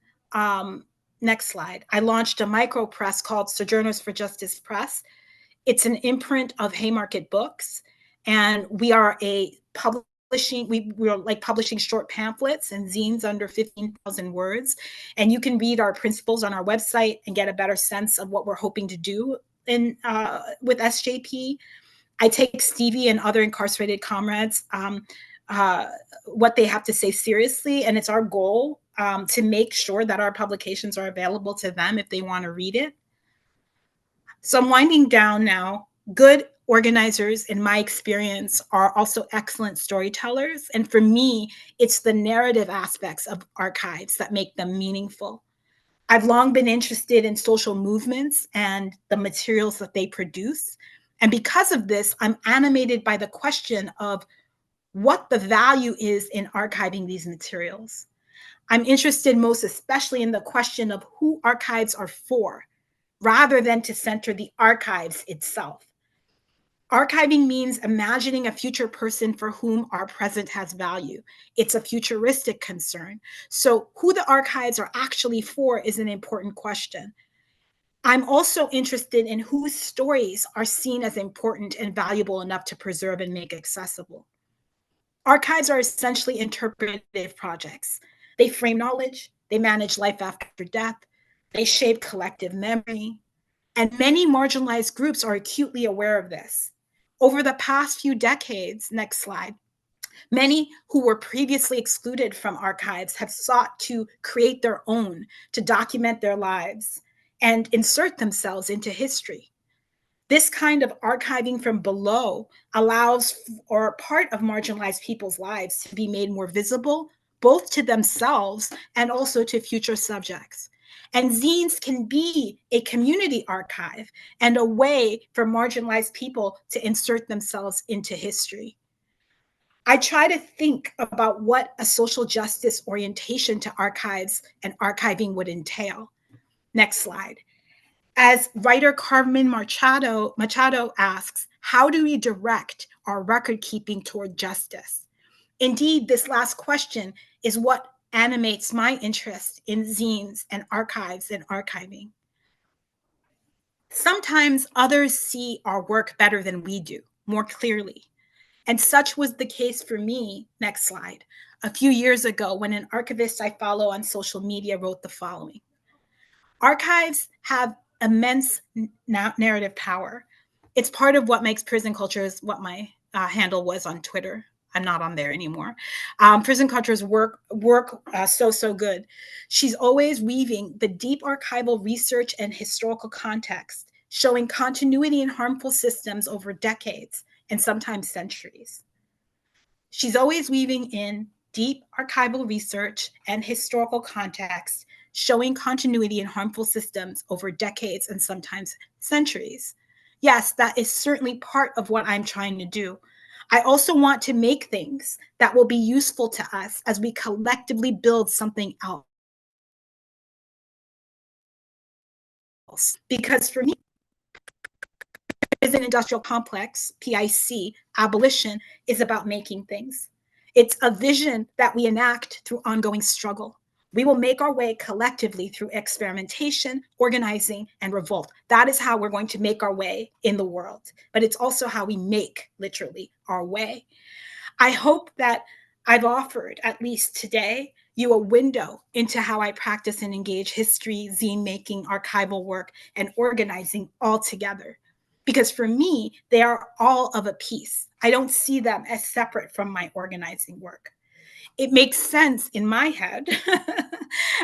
next slide, I launched a micro press called Sojourners for Justice Press. It's an imprint of Haymarket Books, and we are a we're like publishing short pamphlets and zines under 15,000 words. And you can read our principles on our website and get a better sense of what we're hoping to do with SJP. I take Stevie and other incarcerated comrades what they have to say seriously, and it's our goal to make sure that our publications are available to them if they want to read it. So I'm winding down now. Good organizers, in my experience, are also excellent storytellers. And for me, it's the narrative aspects of archives that make them meaningful. I've long been interested in social movements and the materials that they produce. And because of this, I'm animated by the question of what the value is in archiving these materials. I'm interested most especially in the question of who archives are for, rather than to center the archives itself. Archiving means imagining a future person for whom our present has value. It's a futuristic concern. So who the archives are actually for is an important question. I'm also interested in whose stories are seen as important and valuable enough to preserve and make accessible. Archives are essentially interpretive projects. They frame knowledge, they manage life after death, they shape collective memory, and many marginalized groups are acutely aware of this. Over the past few decades, next slide, many who were previously excluded from archives have sought to create their own, to document their lives and insert themselves into history. This kind of archiving from below allows for part of marginalized people's lives to be made more visible, both to themselves and also to future subjects. And zines can be a community archive and a way for marginalized people to insert themselves into history. I try to think about what a social justice orientation to archives and archiving would entail. Next slide. As writer Carmen Machado asks, how do we direct our record keeping toward justice? Indeed, this last question is what animates my interest in zines and archives and archiving. Sometimes others see our work better than we do, more clearly. And such was the case for me, next slide, a few years ago when an archivist I follow on social media wrote the following. Archives have immense narrative power. It's part of what makes prison cultures what my handle was on Twitter. I'm not on there anymore. Prison cultures work so good. She's always weaving the deep archival research and historical context, showing continuity in harmful systems over decades and sometimes centuries. She's always weaving in deep archival research and historical context, showing continuity in harmful systems over decades and sometimes centuries. Yes, that is certainly part of what I'm trying to do. I also want to make things that will be useful to us as we collectively build something else. Because for me, prison industrial complex, PIC, abolition is about making things. It's a vision that we enact through ongoing struggle. We will make our way collectively through experimentation, organizing, and revolt. That is how we're going to make our way in the world. But it's also how we make, literally, our way. I hope that I've offered, at least today, you a window into how I practice and engage history, zine making, archival work, and organizing all together. Because for me, they are all of a piece. I don't see them as separate from my organizing work. It makes sense in my head.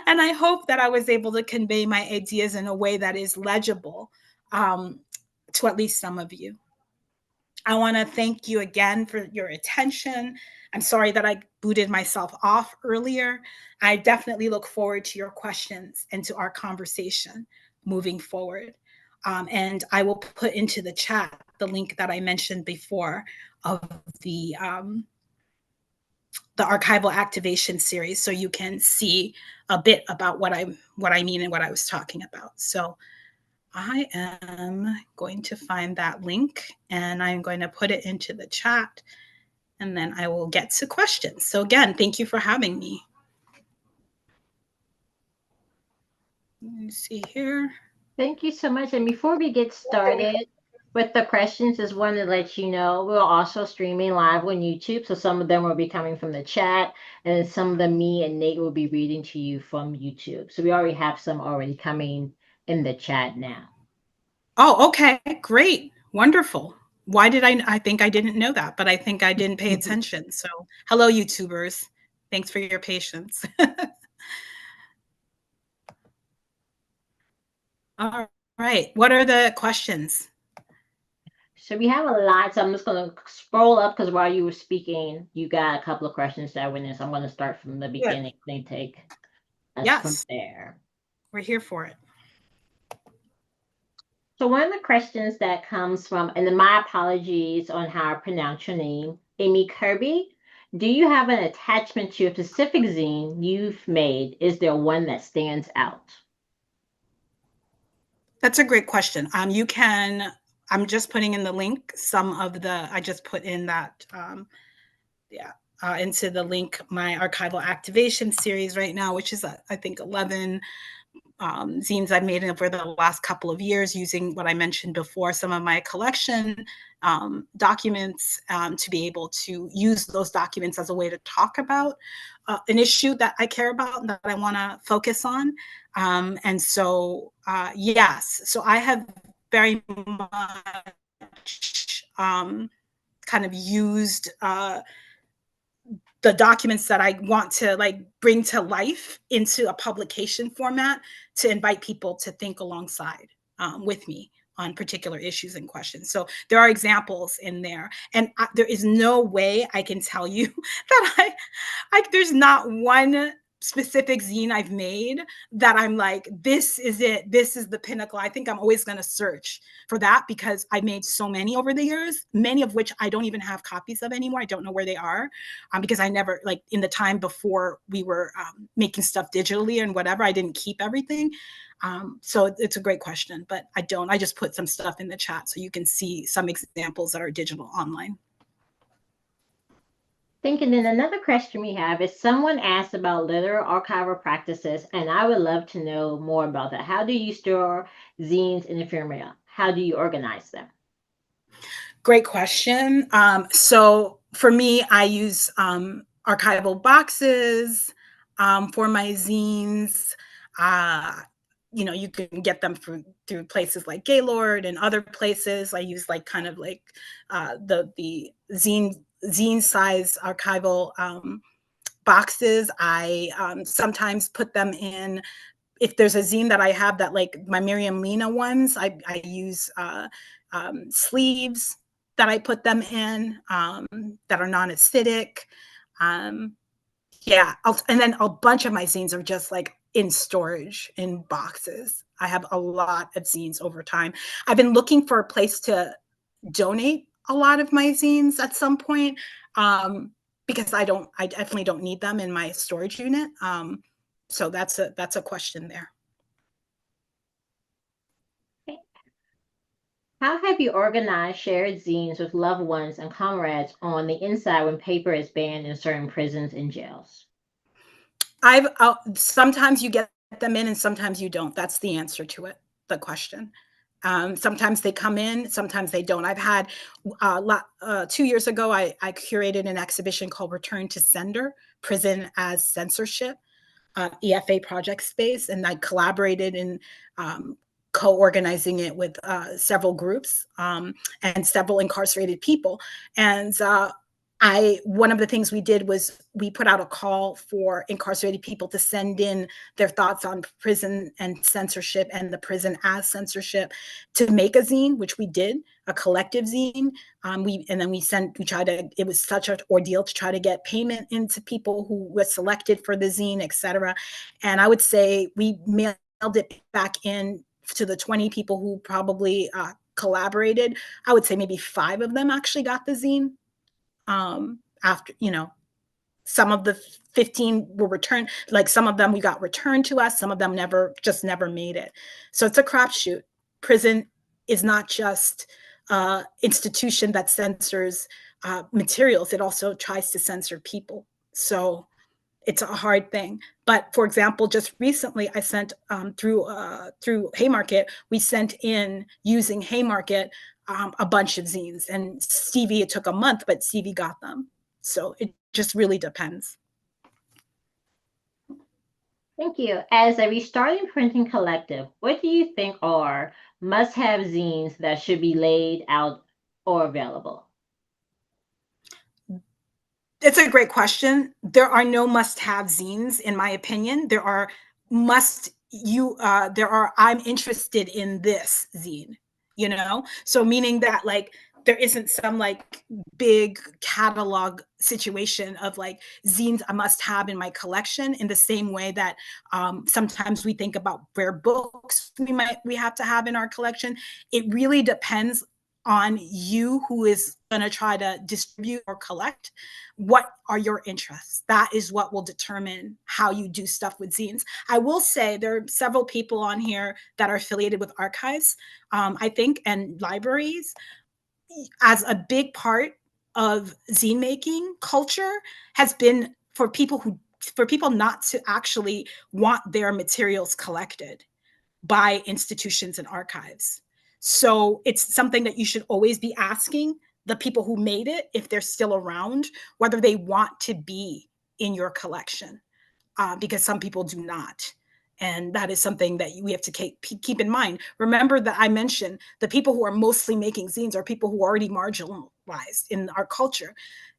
And I hope that I was able to convey my ideas in a way that is legible to at least some of you. I want to thank you again for your attention. I'm sorry that I booted myself off earlier. I definitely look forward to your questions and to our conversation moving forward. And I will put into the chat the link that I mentioned before of the Archival Activation series, so you can see a bit about what I mean and what I was talking about. So I am going to find that link and I'm going to put it into the chat, and then I will get to questions. So again, thank you for having me. Let me see here. Thank you so much. And before we get started with the questions, just wanted to let you know we're also streaming live on YouTube. So some of them will be coming from the chat, and some of them me and Nate will be reading to you from YouTube. So we already have some already coming in the chat now. Oh, okay, great, wonderful. Why did I think I didn't know that, but I think I didn't pay attention. So hello, YouTubers. Thanks for your patience. All right, what are the questions? So we have a lot. So I'm just going to scroll up because while you were speaking, you got a couple of questions that went in. So I'm going to start from the beginning and take us from there. We're here for it. So one of the questions that comes from, and my apologies on how I pronounce your name, Amy Kirby. Do you have an attachment to a specific zine you've made? Is there one that stands out? That's a great question. You can, I'm just putting in the link, some of the, I just put in that, into the link, my Archival Activation series right now, which is, I think, 11 zines I've made over the last couple of years using what I mentioned before, some of my collection documents to be able to use those documents as a way to talk about an issue that I care about and that I want to focus on. And so, yes, so I have very much kind of used the documents that I want to like bring to life into a publication format to invite people to think alongside with me on particular issues and questions. So there are examples in there, and there is no way I can tell you that there's not one specific zine I've made that I'm like, this is it, this is the pinnacle. I think I'm always going to search for that because I made so many over the years, many of which I don't even have copies of anymore. I don't know where they are because I never, like in the time before we were making stuff digitally and whatever, I didn't keep everything. So it's a great question, but I just put some stuff in the chat so you can see some examples that are digital online. Thinking then another question we have is someone asked about literary archival practices, and I would love to know more about that. How do you store zines in ephemera? How do you organize them? Great question. So for me, I use archival boxes for my zines. You can get them through places like Gaylord and other places. I use like kind of like the zine size archival boxes. I sometimes put them in, if there's a zine that I have that like my Mariame ones, I use sleeves that I put them in that are non-acidic. And then a bunch of my zines are just like in storage in boxes. I have a lot of zines over time. I've been looking for a place to donate a lot of my zines at some point because I definitely don't need them in my storage unit. So that's a question there. Okay. How have you organized shared zines with loved ones and comrades on the inside when paper is banned in certain prisons and jails? Sometimes you get them in and sometimes you don't. That's the answer to it, the question. Sometimes they come in, sometimes they don't. I've had 2 years ago, I curated an exhibition called Return to Sender, Prison as Censorship, EFA project space, and I collaborated in co-organizing it with several groups and several incarcerated people. And one of the things we did was we put out a call for incarcerated people to send in their thoughts on prison and censorship and the prison as censorship to make a zine, which we did, a collective zine. It was such an ordeal to try to get payment into people who were selected for the zine, et cetera. And I would say we mailed it back in to the 20 people who probably collaborated, I would say maybe 5 of them actually got the zine. After, some of the 15 were returned, like some of them we got returned to us, some of them never made it. So it's a crapshoot. Prison is not just institution that censors materials, it also tries to censor people. So it's a hard thing. But for example, just recently I sent through Haymarket, we sent in using Haymarket a bunch of zines, and Stevie, it took a month, but Stevie got them. So it just really depends. Thank you. As a restarting printing collective, what do you think are must-have zines that should be laid out or available? It's a great question. There are no must-have zines, in my opinion. There are I'm interested in this zine, So meaning that like there isn't some like big catalog situation of like zines I must have in my collection, in the same way that sometimes we think about rare books we have to have in our collection. It really depends on you who is going to try to distribute or collect. What are your interests? That is what will determine how you do stuff with zines. I will say there are several people on here that are affiliated with archives, I think, and libraries. As a big part of zine making culture has been for people not to actually want their materials collected by institutions and archives. So it's something that you should always be asking the people who made it, if they're still around, whether they want to be in your collection, because some people do not. And that is something that we have to keep in mind. Remember that I mentioned the people who are mostly making zines are people who are already marginalized in our culture.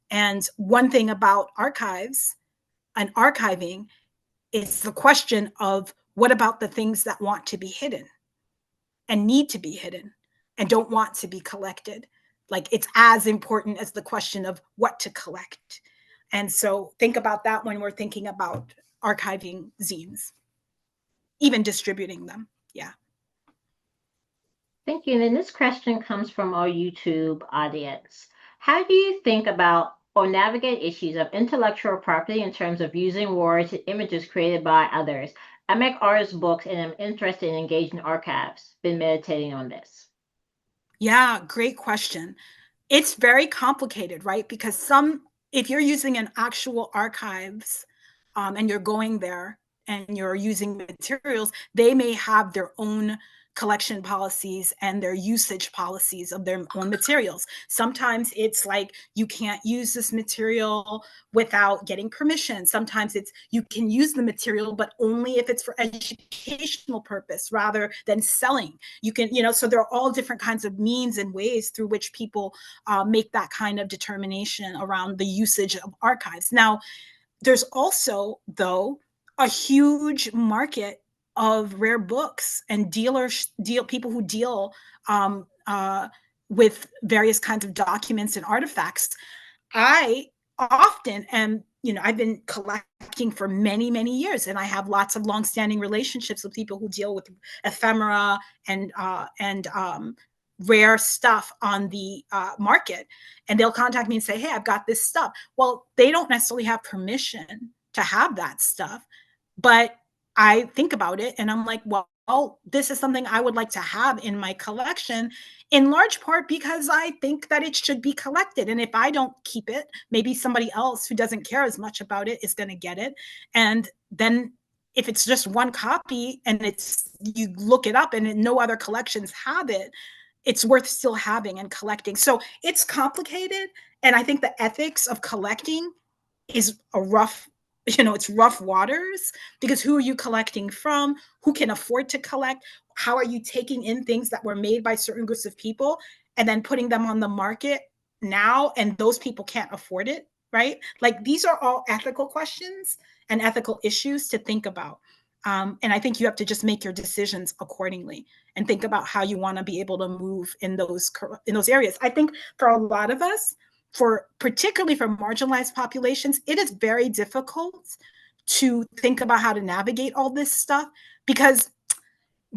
And one thing about archives and archiving is the question of, what about the things that want to be hidden and need to be hidden and don't want to be collected? Like, it's as important as the question of what to collect. And so think about that when we're thinking about archiving zines, even distributing them. Yeah. Thank you. And then this question comes from our YouTube audience. How do you think about or navigate issues of intellectual property in terms of using words and images created by others? I make artist books and I'm interested in engaging archives. Been meditating on this. Yeah, great question. It's very complicated, right? Because if you're using an actual archives and you're going there and you're using materials, they may have their own collection policies and their usage policies of their own materials. Sometimes it's like, you can't use this material without getting permission. Sometimes it's, you can use the material, but only if it's for educational purpose rather than selling. You can, so there are all different kinds of means and ways through which people make that kind of determination around the usage of archives. Now, there's also, though, a huge market of rare books and people who deal with various kinds of documents and artifacts. I often am, I've been collecting for many, many years, and I have lots of longstanding relationships with people who deal with ephemera and rare stuff on the market. And they'll contact me and say, hey, I've got this stuff. Well, they don't necessarily have permission to have that stuff, but I think about it and I'm like, well, this is something I would like to have in my collection, in large part because I think that it should be collected. And if I don't keep it, maybe somebody else who doesn't care as much about it is going to get it. And then if it's just one copy and you look it up and no other collections have it, it's worth still having and collecting. So it's complicated. And I think the ethics of collecting is it's rough waters, because who are you collecting from? Who can afford to collect? How are you taking in things that were made by certain groups of people and then putting them on the market now, and those people can't afford it, right? Like, these are all ethical questions and ethical issues to think about. And I think you have to just make your decisions accordingly and think about how you want to be able to move in those areas. I think for a lot of us, particularly for marginalized populations, it is very difficult to think about how to navigate all this stuff, because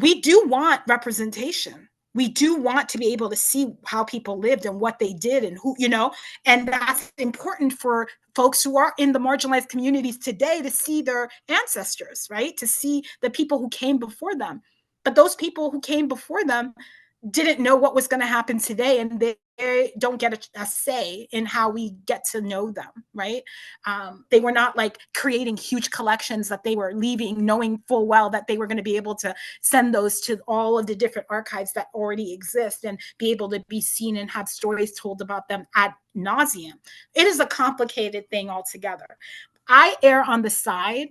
we do want representation. We do want to be able to see how people lived and what they did and who, and that's important for folks who are in the marginalized communities today to see their ancestors, right? To see the people who came before them. But those people who came before them didn't know what was going to happen today, and they don't get a say in how we get to know them, right? They were not like creating huge collections that they were leaving, knowing full well that they were going to be able to send those to all of the different archives that already exist and be able to be seen and have stories told about them ad nauseum. It is a complicated thing altogether. I err on the side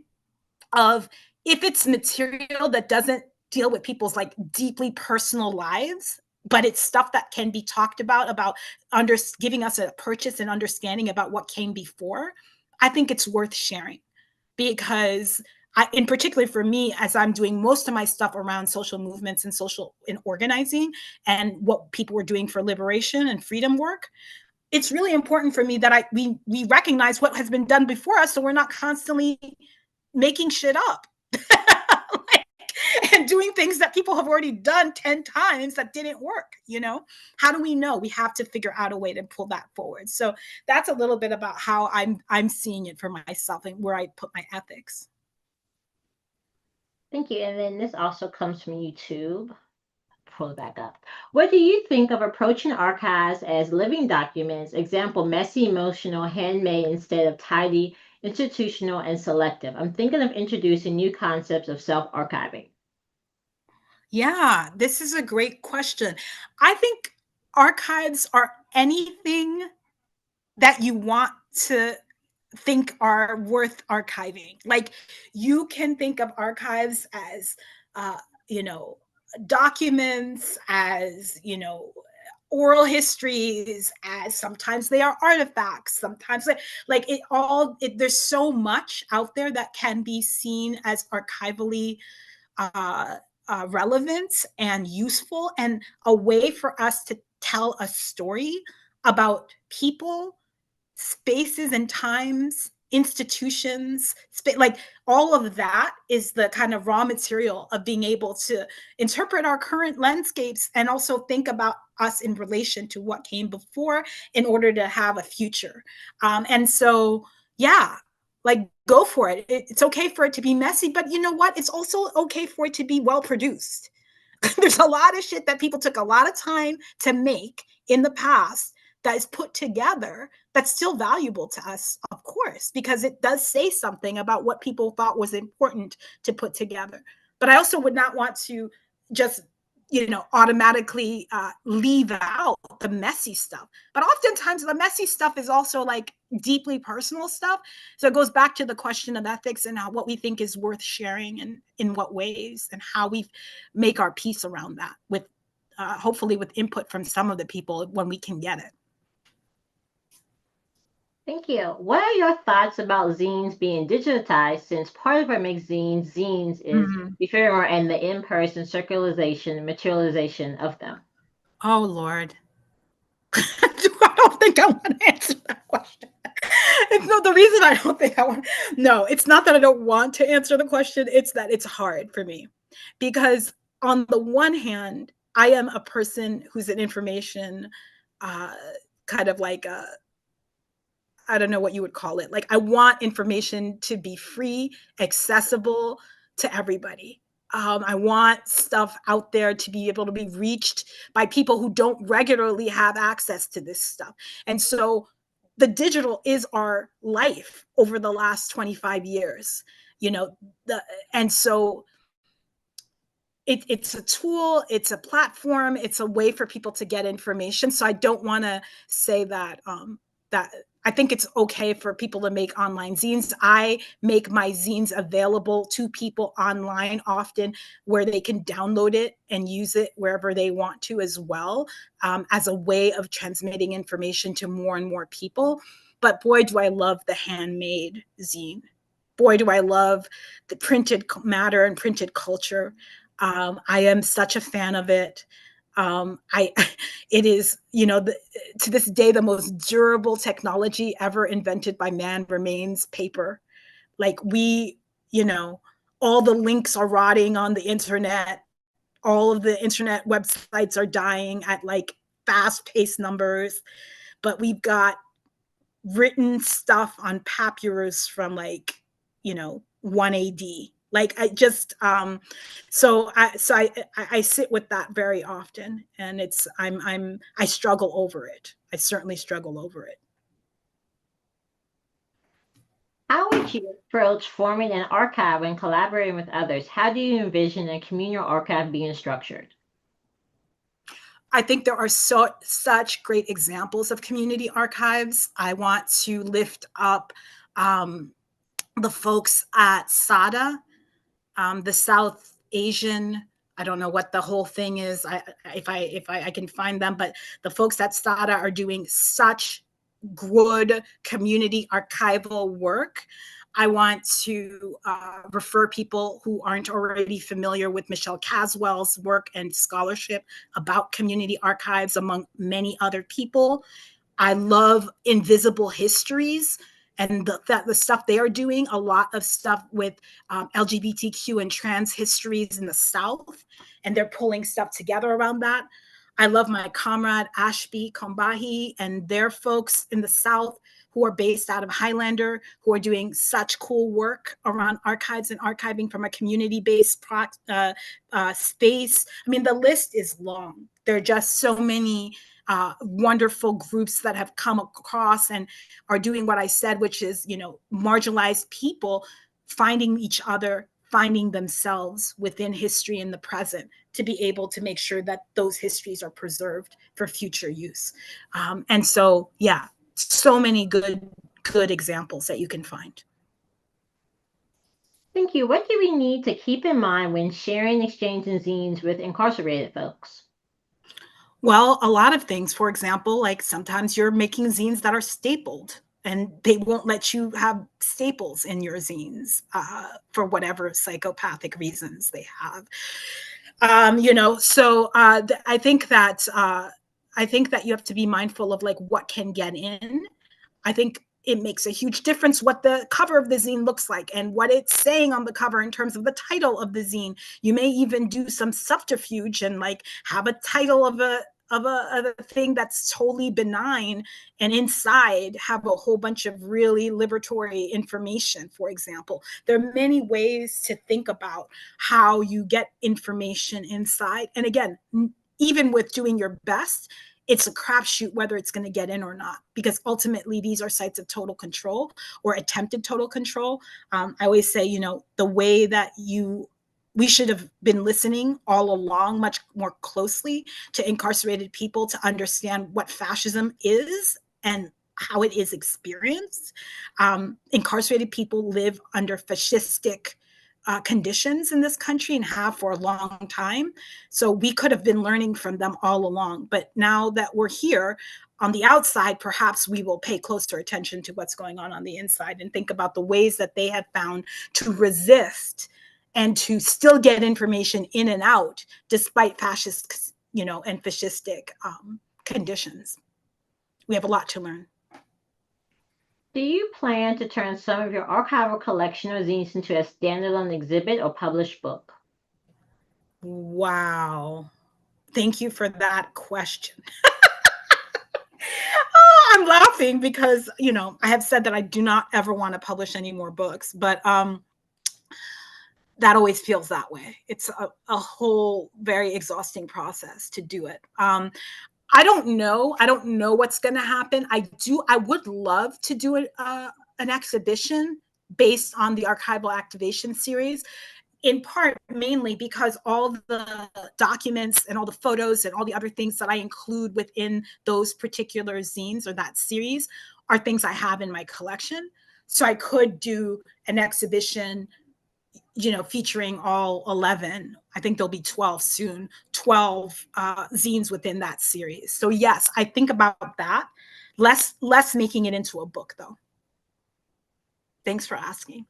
of, if it's material that doesn't deal with people's like deeply personal lives, but it's stuff that can be talked about giving us a purchase and understanding about what came before, I think it's worth sharing. Because in particular for me, as I'm doing most of my stuff around social movements and social and organizing and what people were doing for liberation and freedom work, it's really important for me that we recognize what has been done before us, so we're not constantly making shit up. Like, and doing things that people have already done 10 times that didn't work. How do we know? We have to figure out a way to pull that forward. So that's a little bit about how I'm seeing it for myself and where I put my ethics. Thank you. And then this also comes from YouTube. Pull it back up. What do you think of approaching archives as living documents? Example, messy, emotional, handmade instead of tidy, institutional, and selective. I'm thinking of introducing new concepts of self-archiving. Yeah, this is a great question. I think archives are anything that you want to think are worth archiving. Like, you can think of archives as, documents, as, oral histories, as sometimes they are artifacts, sometimes there's so much out there that can be seen as archivally uh, relevant and useful, and a way for us to tell a story about people, spaces and times, institutions, like all of that is the kind of raw material of being able to interpret our current landscapes and also think about us in relation to what came before in order to have a future. And so, yeah, like, go for it. It's okay for it to be messy, but you know what? It's also okay for it to be well produced. There's a lot of shit that people took a lot of time to make in the past that is put together that's still valuable to us, of course, because it does say something about what people thought was important to put together. But I also would not want to just, automatically leave out the messy stuff. But oftentimes the messy stuff is also like deeply personal stuff. So it goes back to the question of ethics and what we think is worth sharing and in what ways, and how we make our peace around that with hopefully with input from some of the people when we can get it. Thank you. What are your thoughts about zines being digitized, since part of what makes zines is ephemeral and the in-person circularization, materialization of them? Oh, Lord. I don't think I want to answer that question. It's not the reason I don't think I want. No, it's not that I don't want to answer the question. It's that it's hard for me, because on the one hand, I am a person who's an information kind of like I don't know what you would call it. Like, I want information to be free, accessible to everybody. I want stuff out there to be able to be reached by people who don't regularly have access to this stuff. And so the digital is our life over the last 25 years, and so it's a tool, it's a platform, it's a way for people to get information. So I don't want to say that that I think it's okay for people to make online zines. I make my zines available to people online often, where they can download it and use it wherever they want to as well, as a way of transmitting information to more and more people. But boy, do I love the handmade zine. Boy, do I love the printed matter and printed culture. I am such a fan of it. It is, to this day, the most durable technology ever invented by man remains paper. Like, all the links are rotting on the internet. all of the internet websites are dying at like fast-paced numbers, but we've got written stuff on papyrus from like, 1 AD. Like I just I sit with that very often, and I struggle over it. I certainly struggle over it. How would you approach forming an archive and collaborating with others? How do you envision a communal archive being structured? I think there are such great examples of community archives. I want to lift up the folks at SADA, the South Asian. I don't know what the whole thing is. If I can find them, but the folks at SADA are doing such good community archival work. I want to refer people who aren't already familiar with Michelle Caswell's work and scholarship about community archives, among many other people. I love Invisible Histories and the stuff they are doing, a lot of stuff with LGBTQ and trans histories in the South, and they're pulling stuff together around that. I love my comrade Ashby Kombahi and their folks in the South who are based out of Highlander, who are doing such cool work around archives and archiving from a community-based space. I mean, the list is long. There are just so many wonderful groups that have come across and are doing what I said, which is, marginalized people finding each other, finding themselves within history in the present to be able to make sure that those histories are preserved for future use. And so, yeah, so many good examples that you can find. Thank you. What do we need to keep in mind when sharing, exchanging zines with incarcerated folks? Well, a lot of things. For example, like sometimes you're making zines that are stapled and they won't let you have staples in your zines for whatever psychopathic reasons they have. I think that you have to be mindful of like what can get in. I think it makes a huge difference what the cover of the zine looks like and what it's saying on the cover in terms of the title of the zine. You may even do some subterfuge and like have a title of a thing that's totally benign, and inside have a whole bunch of really liberatory information, for example. There are many ways to think about how you get information inside. And again, even with doing your best, it's a crapshoot whether it's going to get in or not, because ultimately these are sites of total control or attempted total control. I always say, the way that we should have been listening all along much more closely to incarcerated people to understand what fascism is and how it is experienced. Incarcerated people live under fascistic conditions in this country and have for a long time. So we could have been learning from them all along. But now that we're here on the outside, perhaps we will pay closer attention to what's going on the inside and think about the ways that they have found to resist and to still get information in and out despite fascist, and fascistic conditions. We have a lot to learn. Do you plan to turn some of your archival collection or zines into a standalone exhibit or published book? Wow. Thank you for that question. Oh, I'm laughing because, I have said that I do not ever want to publish any more books, but that always feels that way. It's a whole very exhausting process to do it. I don't know. I don't know what's going to happen. I would love to do an exhibition based on the Archival Activation series, in part mainly because all the documents and all the photos and all the other things that I include within those particular zines or that series are things I have in my collection. So I could do an exhibition featuring all 11. I think there'll be 12 soon, 12 zines within that series. So yes, I think about that. Less making it into a book though. Thanks for asking.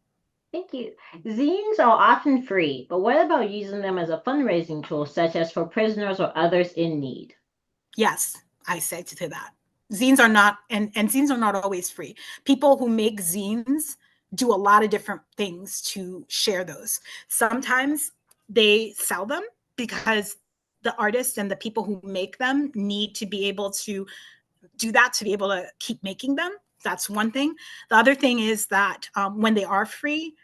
Thank you. Zines are often free, but what about using them as a fundraising tool, such as for prisoners or others in need? Yes, I say to that. Zines are not, and zines are not always free. People who make zines do a lot of different things to share those. Sometimes they sell them because the artists and the people who make them need to be able to do that to be able to keep making them. That's one thing. The other thing is that when they are free,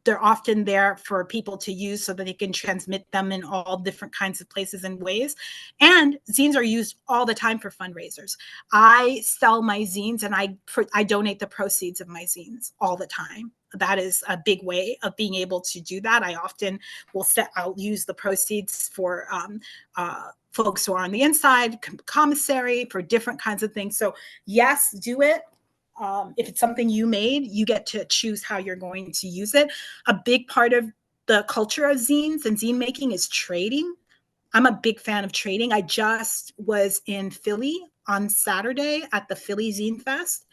they're often there for people to use so that they can transmit them in all different kinds of places and ways. And zines are used all the time for fundraisers. I sell my zines and I donate the proceeds of my zines all the time. That is a big way of being able to do that. I often I'll use the proceeds for folks who are on the inside, commissary, for different kinds of things. So yes, do it. If it's something you made, you get to choose how you're going to use it. A big part of the culture of zines and zine making is trading. I'm a big fan of trading. I just was in Philly on Saturday at the Philly Zine Fest.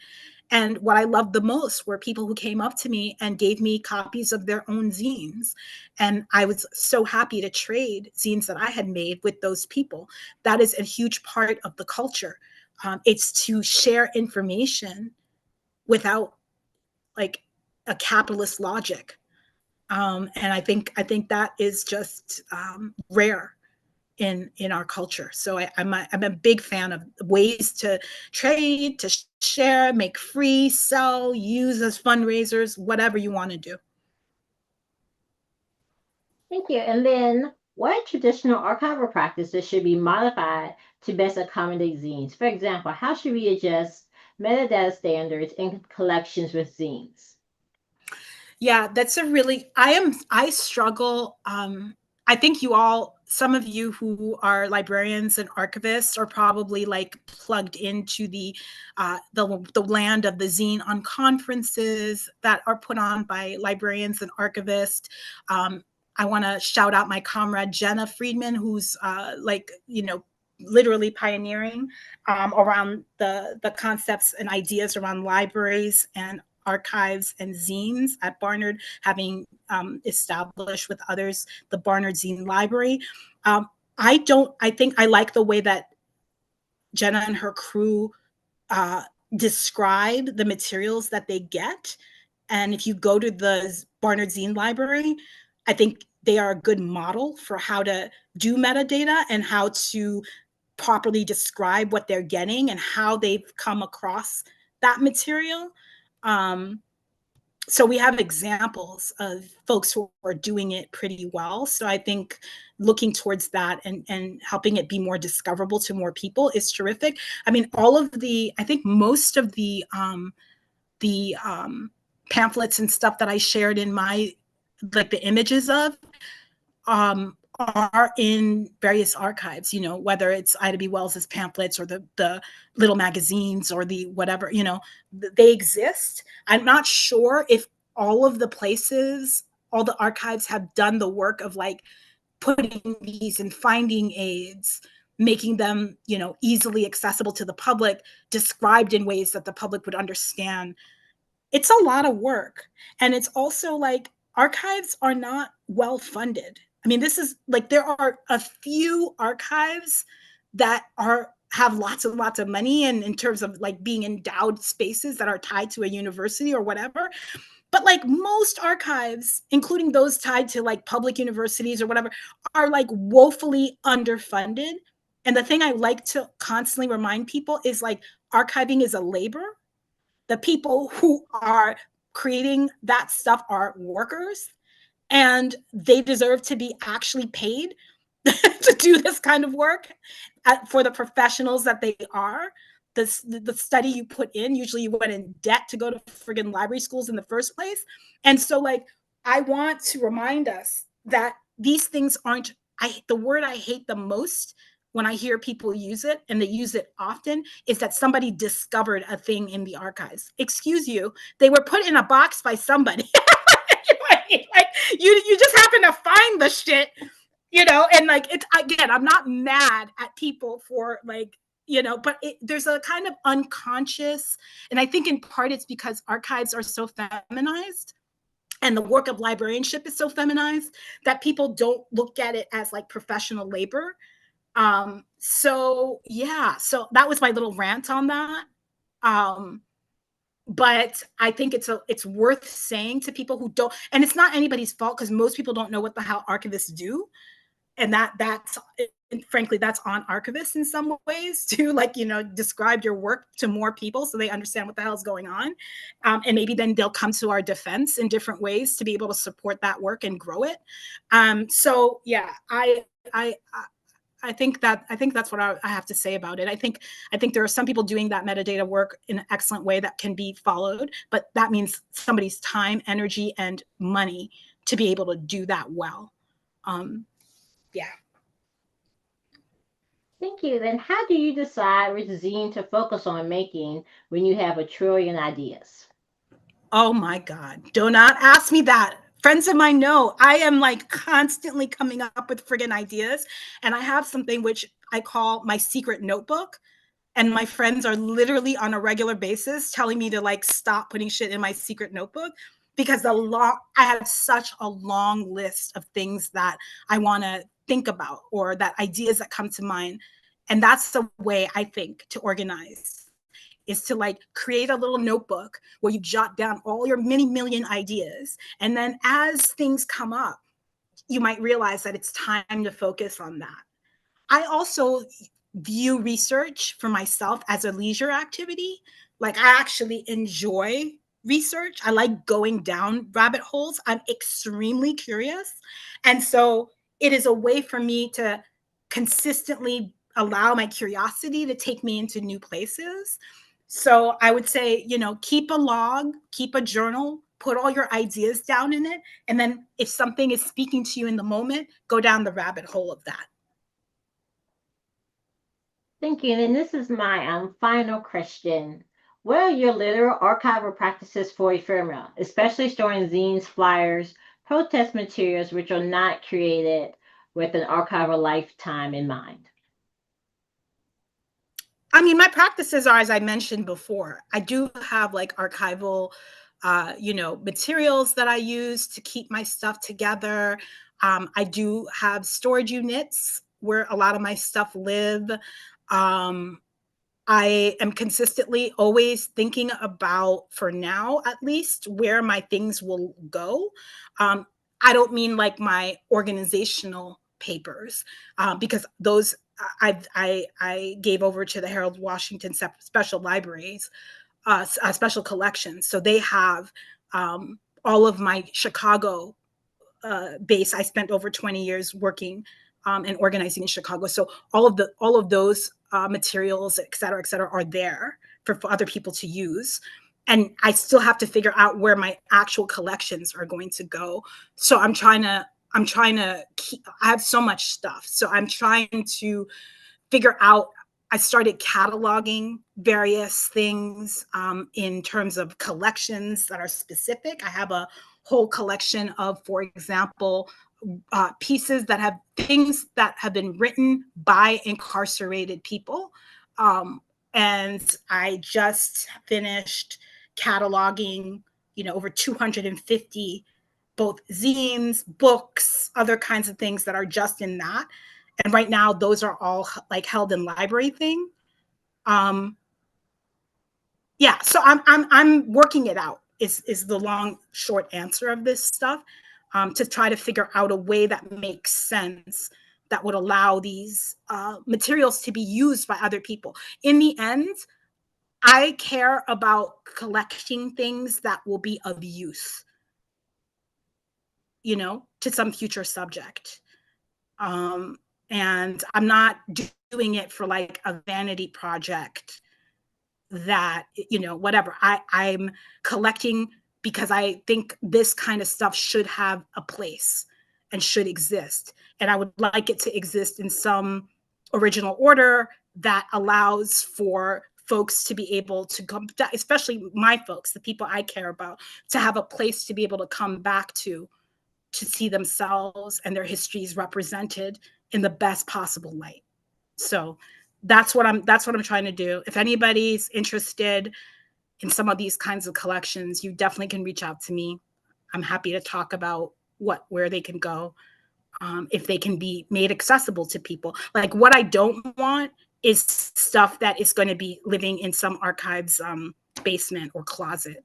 And what I loved the most were people who came up to me and gave me copies of their own zines. And I was so happy to trade zines that I had made with those people. That is a huge part of the culture. It's to share information without like a capitalist logic. And I think that is just rare in our culture. So I'm a big fan of ways to trade, to share, make free, sell, use as fundraisers, whatever you want to do. Thank you. And then, what traditional archival practices should be modified to best accommodate zines? For example, how should we adjust metadata standards in collections with zines? Yeah, that's a really, I struggle. I think some of you who are librarians and archivists are probably like plugged into the land of the zine on conferences that are put on by librarians and archivists. I want to shout out my comrade Jenna Friedman, who's literally pioneering around the concepts and ideas around libraries and archives and zines at Barnard, having established with others the Barnard Zine Library. I think I like the way that Jenna and her crew describe the materials that they get. And if you go to the Barnard Zine Library, I think they are a good model for how to do metadata and how to properly describe what they're getting and how they've come across that material. So we have examples of folks who are doing it pretty well. So I think looking towards that and helping it be more discoverable to more people is terrific. I mean, I think most of the pamphlets and stuff that I shared in my, like the images of, are in various archives, whether it's Ida B. Wells's pamphlets or the little magazines or the whatever, they exist. I'm not sure if all the archives have done the work of like putting these in finding aids, making them, easily accessible to the public, described in ways that the public would understand. It's a lot of work. And it's also like archives are not well funded. I mean, this is like, there are a few archives that have lots and lots of money, and in terms of like being endowed spaces that are tied to a university or whatever. But like most archives, including those tied to like public universities or whatever, are like woefully underfunded. And the thing I like to constantly remind people is like archiving is a labor. The people who are creating that stuff are workers, and they deserve to be actually paid to do this kind of work for the professionals that they are. The study you put in, usually you went in debt to go to friggin' library schools in the first place. And so like, I want to remind us that these things aren't, the word I hate the most when I hear people use it, and they use it often, is that somebody discovered a thing in the archives. Excuse you, they were put in a box by somebody. Like you just happen to find the shit, and like, it's, again, I'm not mad at people for like, but there's a kind of unconscious, and I think in part it's because archives are so feminized and the work of librarianship is so feminized that people don't look at it as like professional labor. So yeah, so that was my little rant on that. But I think it's worth saying to people who don't, and it's not anybody's fault because most people don't know what the hell archivists do. and that's and frankly, that's on archivists in some ways to, like, describe your work to more people so they understand what the hell's going on. And maybe then they'll come to our defense in different ways to be able to support that work and grow it. So yeah, I think that's what I have to say about it. I think there are some people doing that metadata work in an excellent way that can be followed, but that means somebody's time, energy, and money to be able to do that well. Yeah. Thank you. Then how do you decide which zine to focus on making when you have a trillion ideas? Oh my God. Do not ask me that. Friends of mine know I am like constantly coming up with friggin' ideas. And I have something which I call my secret notebook. And my friends are literally on a regular basis telling me to like stop putting shit in my secret notebook because I have such a long list of things that I want to think about or that ideas that come to mind. And that's the way I think to organize, is to like create a little notebook where you jot down all your many million ideas. And then as things come up, you might realize that it's time to focus on that. I also view research for myself as a leisure activity. Like, I actually enjoy research. I like going down rabbit holes. I'm extremely curious. And so it is a way for me to consistently allow my curiosity to take me into new places. So I would say, keep a log, keep a journal, put all your ideas down in it. And then if something is speaking to you in the moment, go down the rabbit hole of that. Thank you. And then this is my final question. What are your literal archival practices for ephemera, especially storing zines, flyers, protest materials which are not created with an archival lifetime in mind? I mean, my practices are, as I mentioned before, I do have like archival, materials that I use to keep my stuff together. I do have storage units where a lot of my stuff live. Um, I am consistently always thinking about, for now at least, where my things will go. I don't mean like my organizational papers, because those I gave over to the Harold Washington Special Libraries, special collections. So they have all of my Chicago base. I spent over 20 years working and organizing in Chicago. So all of those materials, et cetera, are there for other people to use. And I still have to figure out where my actual collections are going to go. So I'm trying to keep, I have so much stuff. So I'm trying to figure out, I started cataloging various things in terms of collections that are specific. I have a whole collection of, for example, pieces that have things that have been written by incarcerated people. And I just finished cataloging, over 250 both zines, books, other kinds of things that are just in that. And right now, those are all like held in library thing. Yeah, so I'm working it out. Is the long short answer of this stuff, to try to figure out a way that makes sense, that would allow these materials to be used by other people. In the end, I care about collecting things that will be of use, to some future subject. And I'm not doing it for like a vanity project that, whatever. I'm collecting because I think this kind of stuff should have a place and should exist. And I would like it to exist in some original order that allows for folks to be able to come, especially my folks, the people I care about, to have a place to be able to come back to see themselves and their histories represented in the best possible light. So that's what I'm trying to do. If anybody's interested in some of these kinds of collections, you definitely can reach out to me. I'm happy to talk about where they can go, if they can be made accessible to people. Like, what I don't want is stuff that is going to be living in some archives basement or closet.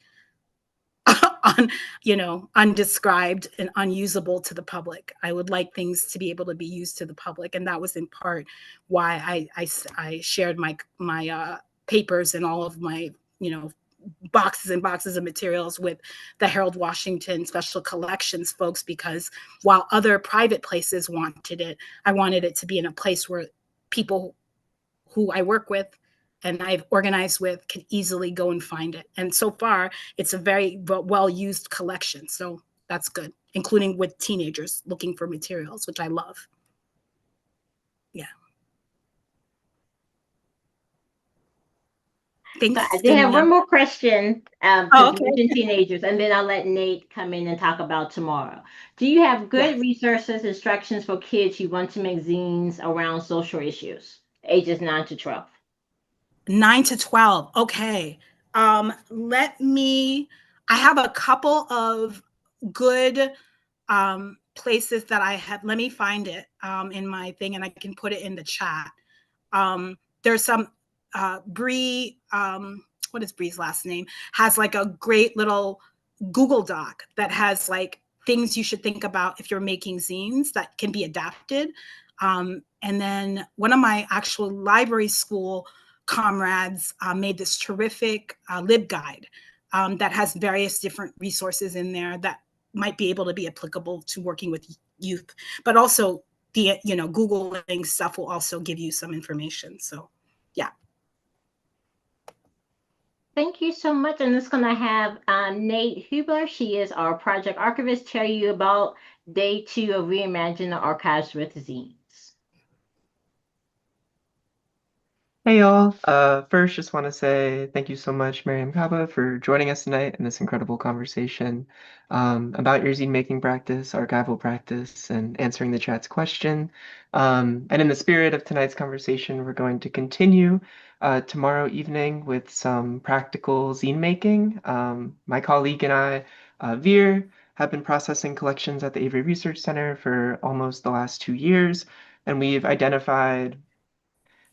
undescribed and unusable to the public. I would like things to be able to be used to the public, and that was in part why I shared my papers and all of my boxes and boxes of materials with the Harold Washington Special Collections folks, because while other private places wanted it, I wanted it to be in a place where people who I work with and I've organized with can easily go and find it. And so far, it's a very well-used collection. So that's good, including with teenagers looking for materials, which I love. Yeah. Thanks, So I did have one more question, because you okay. mentioned teenagers, and then I'll let Nate come in and talk about tomorrow. Do you have good resources, instructions for kids who want to make zines around social issues, ages 9 to 12? 9 to 12. Okay. I have a couple of good places that I have. Let me find it in my thing, and I can put it in the chat. There's some Bree, what is Bree's last name? Has like a great little Google Doc that has like things you should think about if you're making zines that can be adapted. And then one of my actual library school comrades made this terrific LibGuide that has various different resources in there that might be able to be applicable to working with youth, but also the Googling stuff will also give you some information. So yeah. Thank you so much. And it's going to have Nate Hubler. She is our project archivist, tell you about day 2 of Reimagine the Archives with Zines. Hey y'all. First, just want to say thank you so much, Mariame Kaba, for joining us tonight in this incredible conversation about your zine making practice, archival practice, and answering the chat's question. And in the spirit of tonight's conversation, we're going to continue tomorrow evening with some practical zine making. My colleague and I, Veer, have been processing collections at the Avery Research Center for almost the last 2 years, and we've identified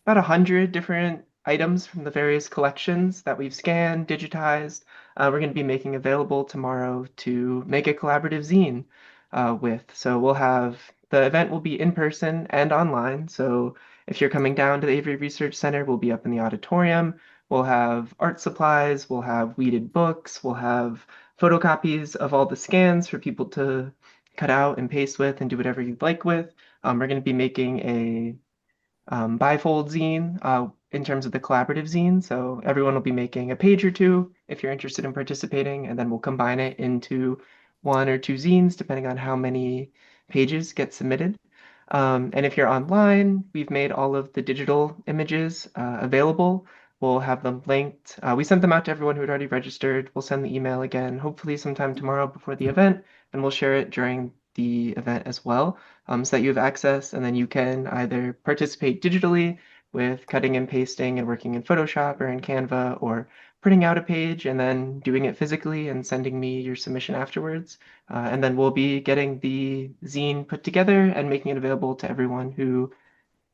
about 100 different items from the various collections that we've scanned, digitized. We're going to be making available tomorrow to make a collaborative zine with. So the event will be in person and online. So if you're coming down to the Avery Research Center, we'll be up in the auditorium. We'll have art supplies, we'll have weeded books, we'll have photocopies of all the scans for people to cut out and paste with and do whatever you'd like with. We're going to be making a bifold zine in terms of the collaborative zine. So everyone will be making a page or two if you're interested in participating, and then we'll combine it into 1 or 2 zines depending on how many pages get submitted. And if you're online, we've made all of the digital images available. We'll have them linked. We sent them out to everyone who had already registered. We'll send the email again, hopefully sometime tomorrow before the event, and we'll share it during the event as well, so that you have access, and then you can either participate digitally with cutting and pasting and working in Photoshop or in Canva, or printing out a page and then doing it physically and sending me your submission afterwards. And then we'll be getting the zine put together and making it available to everyone who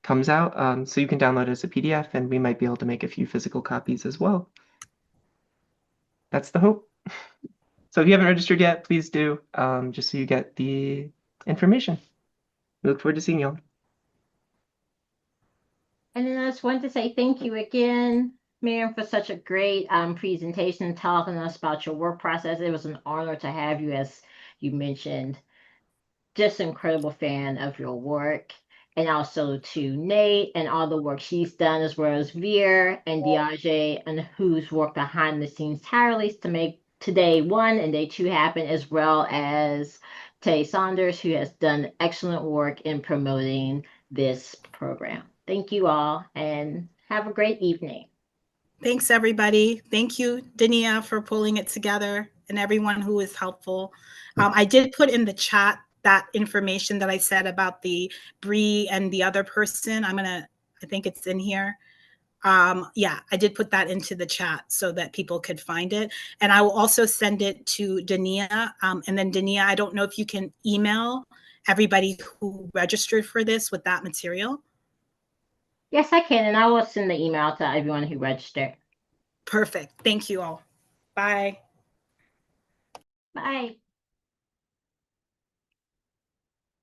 comes out. So you can download it as a PDF, and we might be able to make a few physical copies as well. That's the hope. So if you haven't registered yet, please do, just so you get the information. We look forward to seeing y'all. And then I just wanted to say thank you again, Miriam, for such a great presentation, talking to us about your work process. It was an honor to have you, as you mentioned. Just an incredible fan of your work. And also to Nate and all the work she's done, as well as Veer and Diage, and who's worked behind the scenes tirelessly to make today 1 and day 2 happen, as well as Tay Saunders, who has done excellent work in promoting this program. Thank you all, and have a great evening. Thanks, everybody. Thank you, Dania, for pulling it together, and everyone who is helpful. I did put in the chat that information that I said about the Bree and the other person. I think it's in here. Yeah, I did put that into the chat so that people could find it. And I will also send it to Dania. And then Dania, I don't know if you can email everybody who registered for this with that material. Yes, I can, and I will send the email to everyone who registered. Perfect. Thank you all. Bye. Bye.